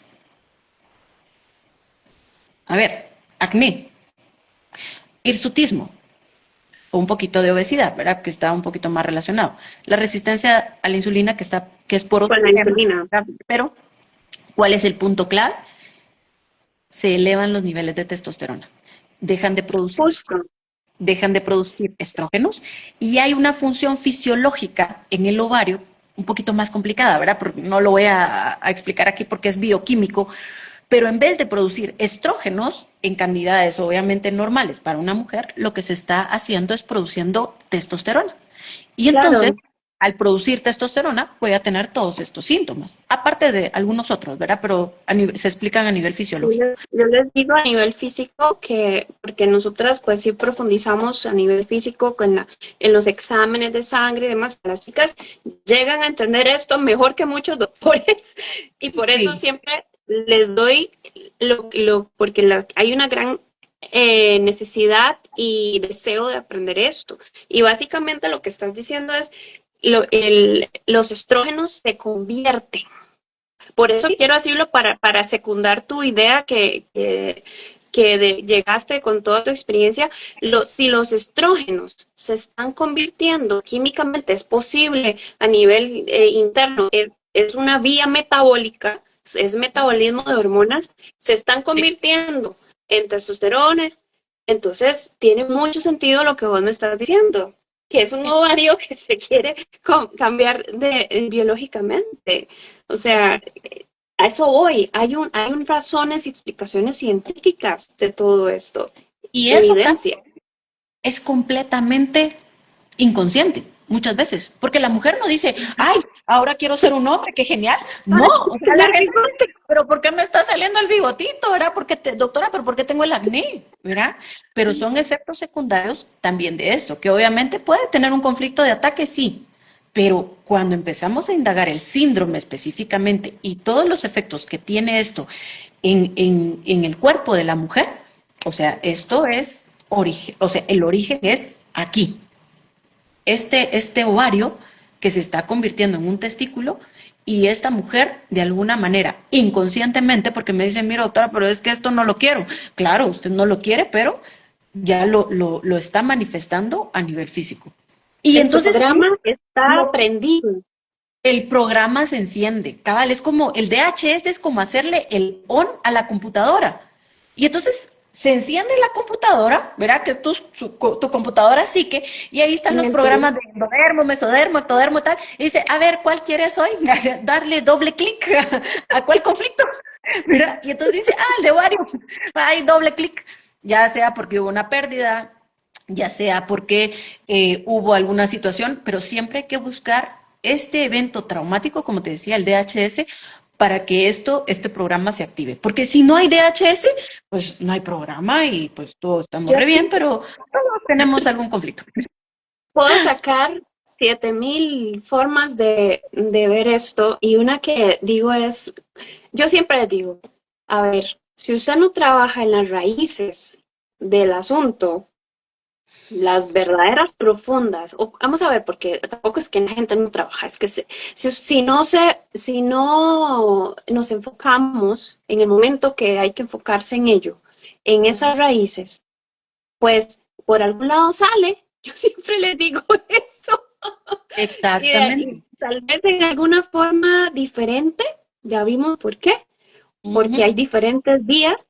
A ver, acné, hirsutismo o un poquito de obesidad, ¿verdad? Que está un poquito más relacionado. La resistencia a la insulina que es por otro Con la tema, insulina. ¿verdad? Pero ¿cuál es el punto clave? Se elevan los niveles de testosterona. Dejan de producir Justo. dejan de producir estrógenos y hay una función fisiológica en el ovario un poquito más complicada, ¿verdad? Porque no lo voy a explicar aquí porque es bioquímico, pero en vez de producir estrógenos en cantidades obviamente normales para una mujer, lo que se está haciendo es produciendo testosterona. Y entonces, Claro. al producir testosterona, voy a tener todos estos síntomas, aparte de algunos otros, ¿verdad? Pero se explican a nivel fisiológico. Yo les digo a nivel físico que, porque nosotras pues sí profundizamos a nivel físico en los exámenes de sangre y demás, las chicas llegan a entender esto mejor que muchos doctores y por eso Sí. siempre les doy porque hay una gran necesidad y deseo de aprender esto. Y básicamente lo que estás diciendo es, los estrógenos se convierten. Por eso quiero decirlo para secundar tu idea que llegaste con toda tu experiencia. Si los estrógenos se están convirtiendo químicamente, es posible a nivel interno, es una vía metabólica, es metabolismo de hormonas, se están convirtiendo en testosterona. Entonces, tiene mucho sentido lo que vos me estás diciendo, que es un ovario que se quiere cambiar biológicamente. O sea, a eso voy. Hay razones y explicaciones científicas de todo esto. Y eso Evidencia. es completamente inconsciente muchas veces, porque la mujer no dice, ay, ahora quiero ser un hombre, qué genial. No, o sea, la gente, pero ¿por qué me está saliendo el bigotito, verdad? Doctora, pero ¿por qué tengo el acné, verdad? Pero son efectos secundarios también de esto, que obviamente puede tener un conflicto de ataque, sí, pero cuando empezamos a indagar el síndrome específicamente y todos los efectos que tiene esto en el cuerpo de la mujer, o sea, esto es origen, o sea, el origen es aquí. Este ovario que se está convirtiendo en un testículo y esta mujer, de alguna manera, inconscientemente, porque me dicen, mira, doctora, pero es que esto no lo quiero. Claro, usted no lo quiere, pero ya lo está manifestando a nivel físico. Y El entonces programa está aprendido. el programa se enciende, cabal, es como el DHS, es como hacerle el on a la computadora. Y entonces se enciende la computadora, ¿verdad? Que es tu computadora psique, y ahí están En los el programas de endodermo, mesodermo, ectodermo, tal, y dice, a ver, ¿cuál quieres hoy? Darle doble clic a cuál conflicto, ¿verdad? Y entonces dice, el de ovario, hay doble clic, ya sea porque hubo una pérdida, ya sea porque hubo alguna situación, pero siempre hay que buscar este evento traumático, como te decía, el DHS, para que este programa se active. Porque si no hay DHS, pues no hay programa y pues todos estamos Yo re bien, aquí pero todos tenemos algún conflicto. puedo sacar 7000 formas de ver esto y una que digo es, yo siempre les digo, a ver, si usted no trabaja en las raíces del asunto, las verdaderas profundas, o vamos a ver, porque tampoco es que la gente no trabaja, es que si no nos enfocamos en el momento que hay que enfocarse en ello, en esas raíces, pues por algún lado sale. Yo siempre les digo eso. Y Exactamente. tal vez en alguna forma diferente, ya vimos por qué, porque hay Ujú. diferentes vías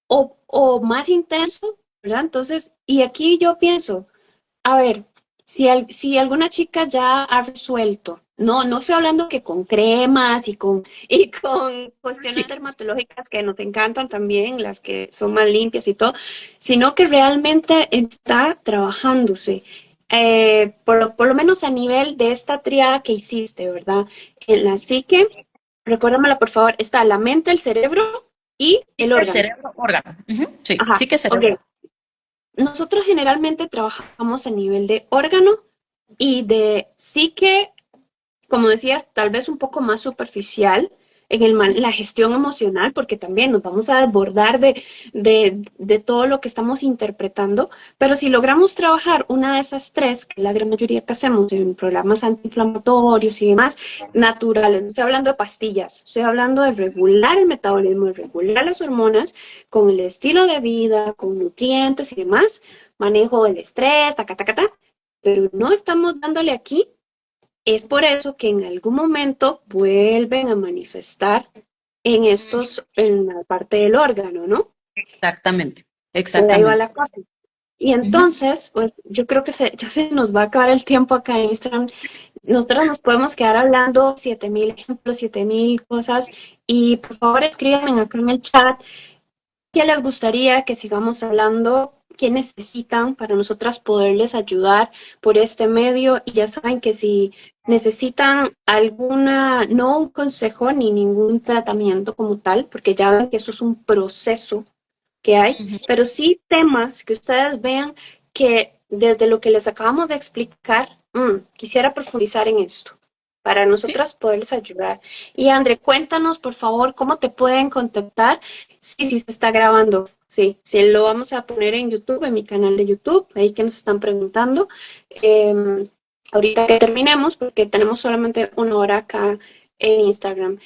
o más intenso, ¿verdad? Entonces, y aquí yo pienso, a ver, si alguna chica ya ha resuelto, no estoy hablando que con cremas y con cuestiones Sí, dermatológicas que nos encantan también, las que son más limpias y todo, sino que realmente está trabajándose, por lo menos a nivel de esta triada que hiciste, ¿verdad? En la psique, recuérdamela por favor, está la mente, el cerebro y sí el que órgano. cerebro, órgano. Ujú. Sí, Ajá, sí que ok. cerebro. Nosotros generalmente trabajamos a nivel de órgano y de psique, como decías, tal vez un poco más superficial en la gestión emocional, porque también nos vamos a desbordar de todo lo que estamos interpretando, pero si logramos trabajar una de esas tres, que es la gran mayoría que hacemos en programas antiinflamatorios y demás, naturales, no estoy hablando de pastillas, estoy hablando de regular el metabolismo, de regular las hormonas con el estilo de vida, con nutrientes y demás, manejo del estrés, ta, ta, ta, ta, pero no estamos dándole aquí, es por eso que en algún momento vuelven a manifestar en la parte del órgano, ¿no? Exactamente, Por ahí va exactamente. la cosa. Y Ujú. entonces, pues yo creo que ya se nos va a acabar el tiempo acá en Instagram. Nosotros nos podemos quedar hablando 7000 ejemplos, 7000 cosas. Y por favor escríbanme acá en el chat qué les gustaría que sigamos hablando, qué necesitan para nosotras poderles ayudar por este medio. Y ya saben que si necesitan no un consejo ni ningún tratamiento como tal, porque ya ven que eso es un proceso que hay, Ujú. pero sí temas que ustedes vean que desde lo que les acabamos de explicar, quisiera profundizar en esto para Sí. nosotras poderles ayudar. Y André, cuéntanos por favor cómo te pueden contactar. Sí, sí se está grabando. Sí, sí, lo vamos a poner en YouTube, en mi canal de YouTube, ahí que nos están preguntando. Eh, ahorita que terminemos, porque tenemos solamente una hora acá en Instagram.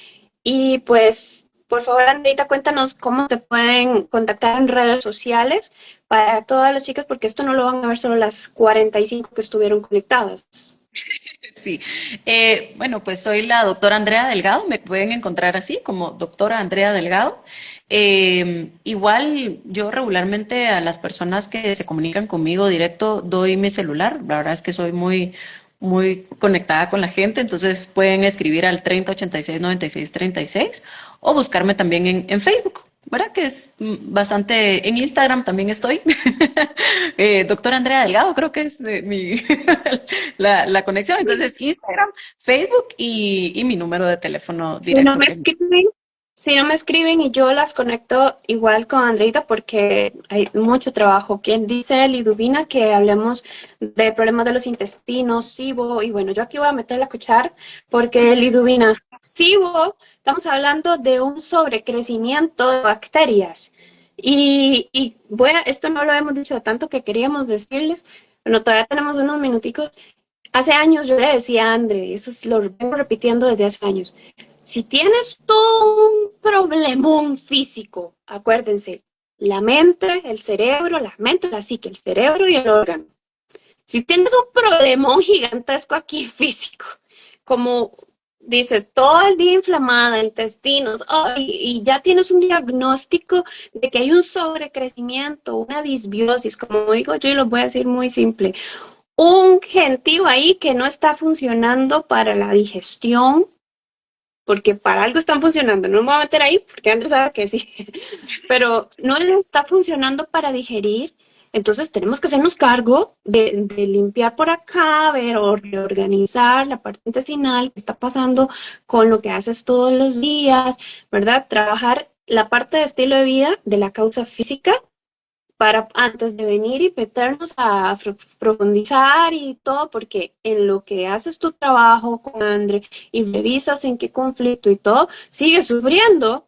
Y pues, por favor, Andreita, cuéntanos cómo te pueden contactar en redes sociales para todas las chicas, porque esto no lo van a ver solo las 45 que estuvieron conectadas. Sí, bueno, pues soy la doctora Andrea Delgado, me pueden encontrar así como doctora Andrea Delgado. Igual yo regularmente a las personas que se comunican conmigo directo doy mi celular, la verdad es que soy muy conectada con la gente, entonces pueden escribir al 3086 96 36 o buscarme también en Facebook, ¿verdad? Que es bastante, en Instagram también estoy, doctora Andrea Delgado creo que es la conexión, entonces Instagram, Facebook y mi número de teléfono Si no directo me que escriben, si no me escriben y yo las conecto igual con Andreita porque hay mucho trabajo. Quien dice Liduvina que hablemos de problemas de los intestinos, SIBO, y bueno, yo aquí voy a meter la cuchara porque Liduvina, SIBO, estamos hablando de un sobrecrecimiento de bacterias. Y bueno, esto no lo hemos dicho tanto que queríamos decirles, pero todavía tenemos unos minuticos. Hace años yo le decía a André, eso lo vengo repitiendo desde hace años, si tienes todo un problemón físico, acuérdense, la mente, el cerebro, la mente, la psique, el cerebro y el órgano. Si tienes un problemón gigantesco aquí físico, como dices, todo el día inflamada, intestinos, y ya tienes un diagnóstico de que hay un sobrecrecimiento, una disbiosis, como digo yo, y lo voy a decir muy simple, un gentío ahí que no está funcionando para la digestión, porque para algo están funcionando. No me voy a meter ahí porque Andrés sabe que sí, pero no les está funcionando para digerir. Entonces tenemos que hacernos cargo de limpiar por acá, ver o reorganizar la parte intestinal, qué está pasando con lo que haces todos los días, ¿verdad? Trabajar la parte de estilo de vida de la causa física para antes de venir y meternos a profundizar y todo, porque en lo que haces tu trabajo con André y revisas en qué conflicto y todo, sigues sufriendo.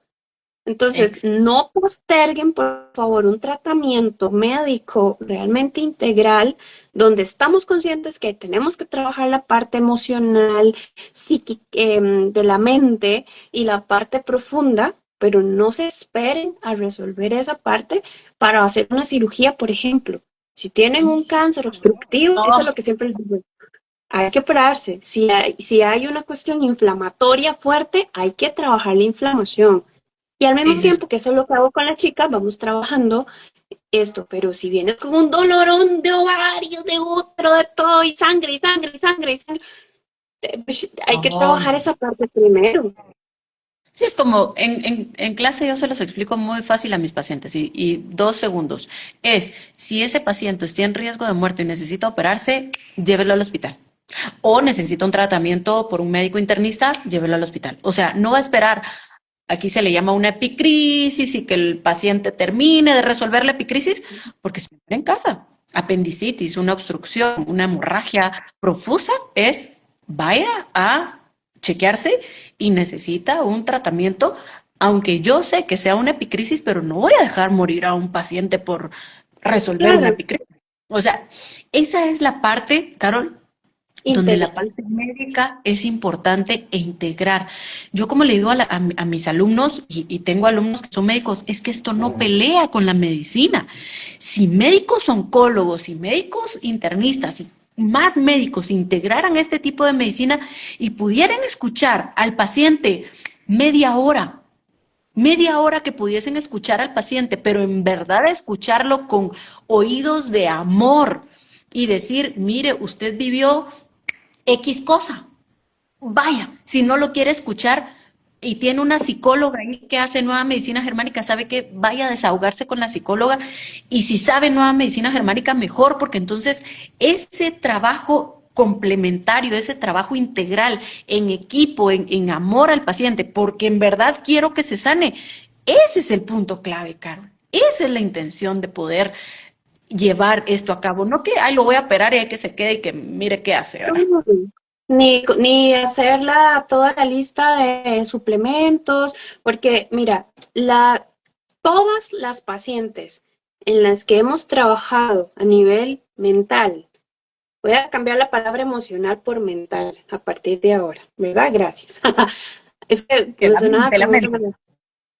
Entonces, no posterguen, por favor, un tratamiento médico realmente integral, donde estamos conscientes que tenemos que trabajar la parte emocional, psíquica, de la mente y la parte profunda, pero no se esperen a resolver esa parte para hacer una cirugía, por ejemplo. Si tienen un cáncer obstructivo, eso es No, lo que siempre les digo. Hay que operarse. Si hay una cuestión inflamatoria fuerte, hay que trabajar la inflamación. Y al mismo sí, sí, tiempo que eso es lo que hago con las chicas, vamos trabajando esto. Pero si vienes con un dolorón de ovario, de útero, de todo, y sangre, y sangre, y sangre, y sangre, pues, hay que trabajar no. esa parte primero. Sí, es como en clase yo se los explico muy fácil a mis pacientes y 2 segundos. Si ese paciente está en riesgo de muerte y necesita operarse, llévelo al hospital. O necesita un tratamiento por un médico internista, llévelo al hospital. O sea, no va a esperar. Aquí se le llama una epicrisis y que el paciente termine de resolver la epicrisis porque se muere en casa. Apendicitis, una obstrucción, una hemorragia profusa vaya a chequearse y necesita un tratamiento, aunque yo sé que sea una epicrisis, pero no voy a dejar morir a un paciente por resolver una Claro, epicrisis. O sea, esa es la parte, Carol, donde la integral. parte médica es importante e integrar. Yo como le digo a mis alumnos, y tengo alumnos que son médicos, es que esto no pelea con la medicina. Si médicos oncólogos y médicos internistas y más médicos integraran este tipo de medicina y pudieran escuchar al paciente media hora que pudiesen escuchar al paciente, pero en verdad escucharlo con oídos de amor y decir, mire, usted vivió X cosa. Vaya, si no lo quiere escuchar y tiene una psicóloga ahí que hace nueva medicina germánica, sabe que vaya a desahogarse con la psicóloga y si sabe nueva medicina germánica, mejor, porque entonces ese trabajo complementario, ese trabajo integral en equipo, en amor al paciente, porque en verdad quiero que se sane, ese es el punto clave, Carol. Esa es la intención de poder llevar esto a cabo. No que, ay, lo voy a operar y hay que se quede y que mire qué hace, ¿verdad? Ni hacerla toda la lista de suplementos, porque mira, todas las pacientes en las que hemos trabajado a nivel mental, voy a cambiar la palabra emocional por mental a partir de ahora, ¿verdad? Gracias. Es que Que me la sonaba mente, la como otra mente.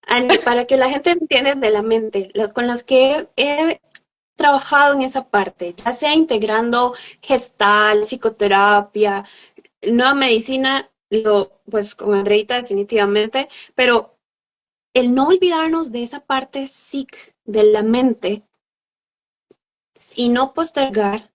manera. Para que la gente entienda de la mente, con las que he trabajado en esa parte, ya sea integrando gestal, psicoterapia, nueva medicina, pues con Andreita definitivamente, pero el no olvidarnos de esa parte psic de la mente y no postergar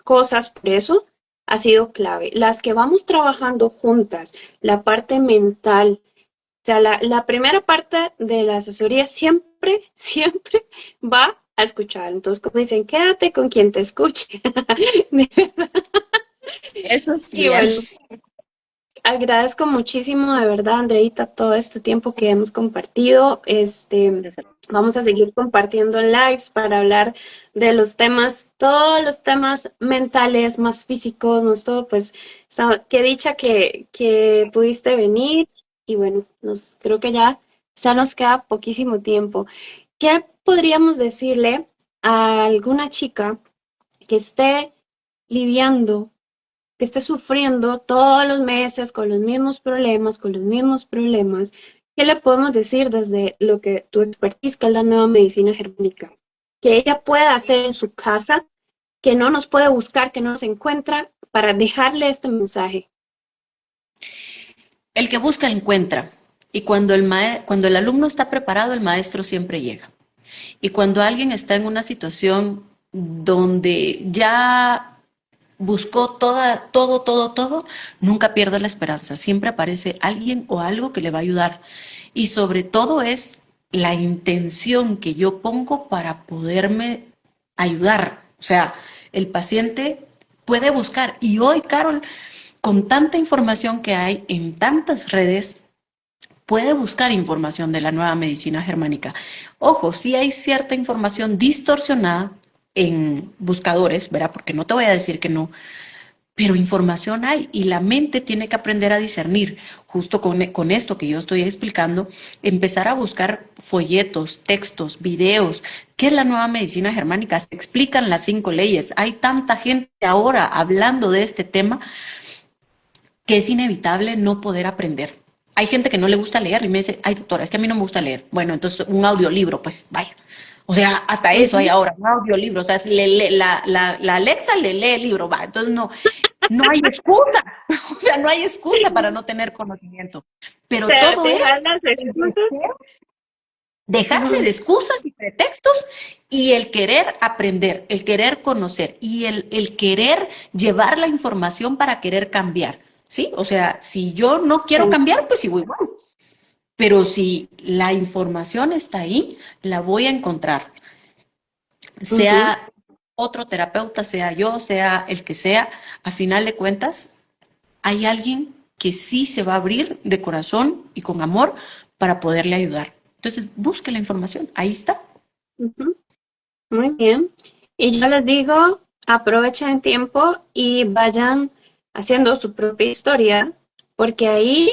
cosas por eso ha sido clave. Las que vamos trabajando juntas, la parte mental, o sea, la primera parte de la asesoría siempre, siempre va a escuchar. Entonces, como dicen, quédate con quien te escuche. De verdad. Eso es Y cierto. bueno, agradezco muchísimo, de verdad, Andreita, todo este tiempo que hemos compartido. Vamos a seguir compartiendo lives para hablar de los temas, todos los temas mentales, más físicos, no todo, pues, qué dicha que pudiste venir. Y bueno, creo que ya nos queda poquísimo tiempo. ¿Qué podríamos decirle a alguna chica que esté lidiando, que esté sufriendo todos los meses con los mismos problemas, ¿qué le podemos decir desde lo que tu expertise, que es la nueva medicina germánica? Que ella pueda hacer en su casa, que no nos puede buscar, que no nos encuentra, para dejarle este mensaje. El que busca encuentra. Y cuando el alumno está preparado, el maestro siempre llega. Y cuando alguien está en una situación donde ya buscó todo, nunca pierda la esperanza. Siempre aparece alguien o algo que le va a ayudar. Y sobre todo es la intención que yo pongo para poderme ayudar. O sea, el paciente puede buscar. Y hoy, Carol, con tanta información que hay en tantas redes, puede buscar información de la nueva medicina germánica. Ojo, sí hay cierta información distorsionada en buscadores, ¿verdad? Porque no te voy a decir que no, pero información hay y la mente tiene que aprender a discernir. Justo con esto que yo estoy explicando, empezar a buscar folletos, textos, videos. ¿Qué es la nueva medicina germánica? Se explican las 5 leyes. Hay tanta gente ahora hablando de este tema que es inevitable no poder aprender. Hay gente que no le gusta leer y me dice, ay doctora, es que a mí no me gusta leer. Bueno, entonces un audiolibro, pues vaya. O sea, hasta eso hay ahora, un audiolibro. O sea, la Alexa le lee el libro, va. Entonces no hay excusa. O sea, no hay excusa para no tener conocimiento. Pero todo Dejar es las excusas. dejarse de excusas y pretextos y el querer aprender, el querer conocer y el querer llevar la información para querer cambiar. ¿Sí? O sea, si yo no quiero cambiar, pues sigo igual. Pero si la información está ahí, la voy a encontrar. Sea otro terapeuta, sea yo, sea el que sea, a final de cuentas, hay alguien que sí se va a abrir de corazón y con amor para poderle ayudar. Entonces, busque la información, ahí está. Muy bien. Y yo les digo, aprovechen el tiempo y vayan haciendo su propia historia, porque ahí,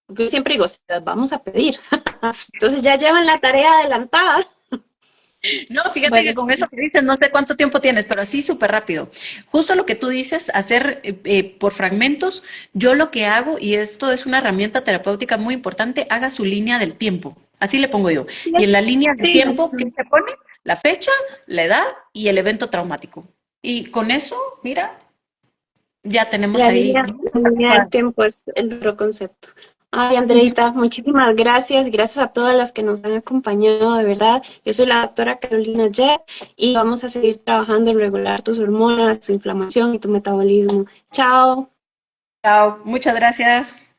yo siempre digo, se las vamos a pedir. Entonces ya llevan la tarea adelantada. No, fíjate Bueno, que con eso que dices, no sé cuánto tiempo tienes, pero así súper rápido. Justo lo que tú dices, hacer por fragmentos, yo lo que hago, y esto es una herramienta terapéutica muy importante, haga su línea del tiempo. Así le pongo yo. Y en la línea del sí, tiempo, ¿qué se pone? La fecha, la edad y el evento traumático. Y con eso, mira, ya tenemos ahí. la línea del tiempo es el otro concepto. Ay, Andreita, muchísimas gracias. Gracias a todas las que nos han acompañado, de verdad. Yo soy la doctora Carolina Jet y vamos a seguir trabajando en regular tus hormonas, tu inflamación y tu metabolismo. Chao. Chao, muchas gracias.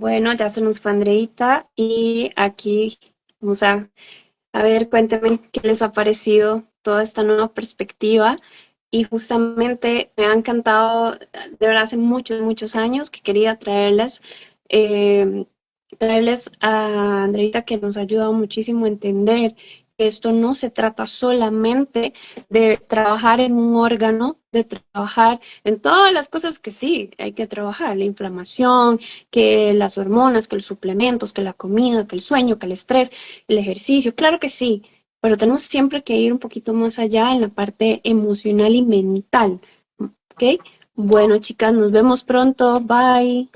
Bueno, ya se nos fue Andreita y aquí vamos a ver, cuéntenme qué les ha parecido toda esta nueva perspectiva. Y justamente me ha encantado, de verdad, hace muchos, muchos años que quería eh, traerles a Andreita que nos ha ayudado muchísimo a entender que esto no se trata solamente de trabajar en un órgano, de trabajar en todas las cosas que sí hay que trabajar, la inflamación, que las hormonas, que los suplementos, que la comida, que el sueño, que el estrés, el ejercicio, claro que sí, pero tenemos siempre que ir un poquito más allá en la parte emocional y mental, ¿ok? Bueno, chicas, nos vemos pronto, bye.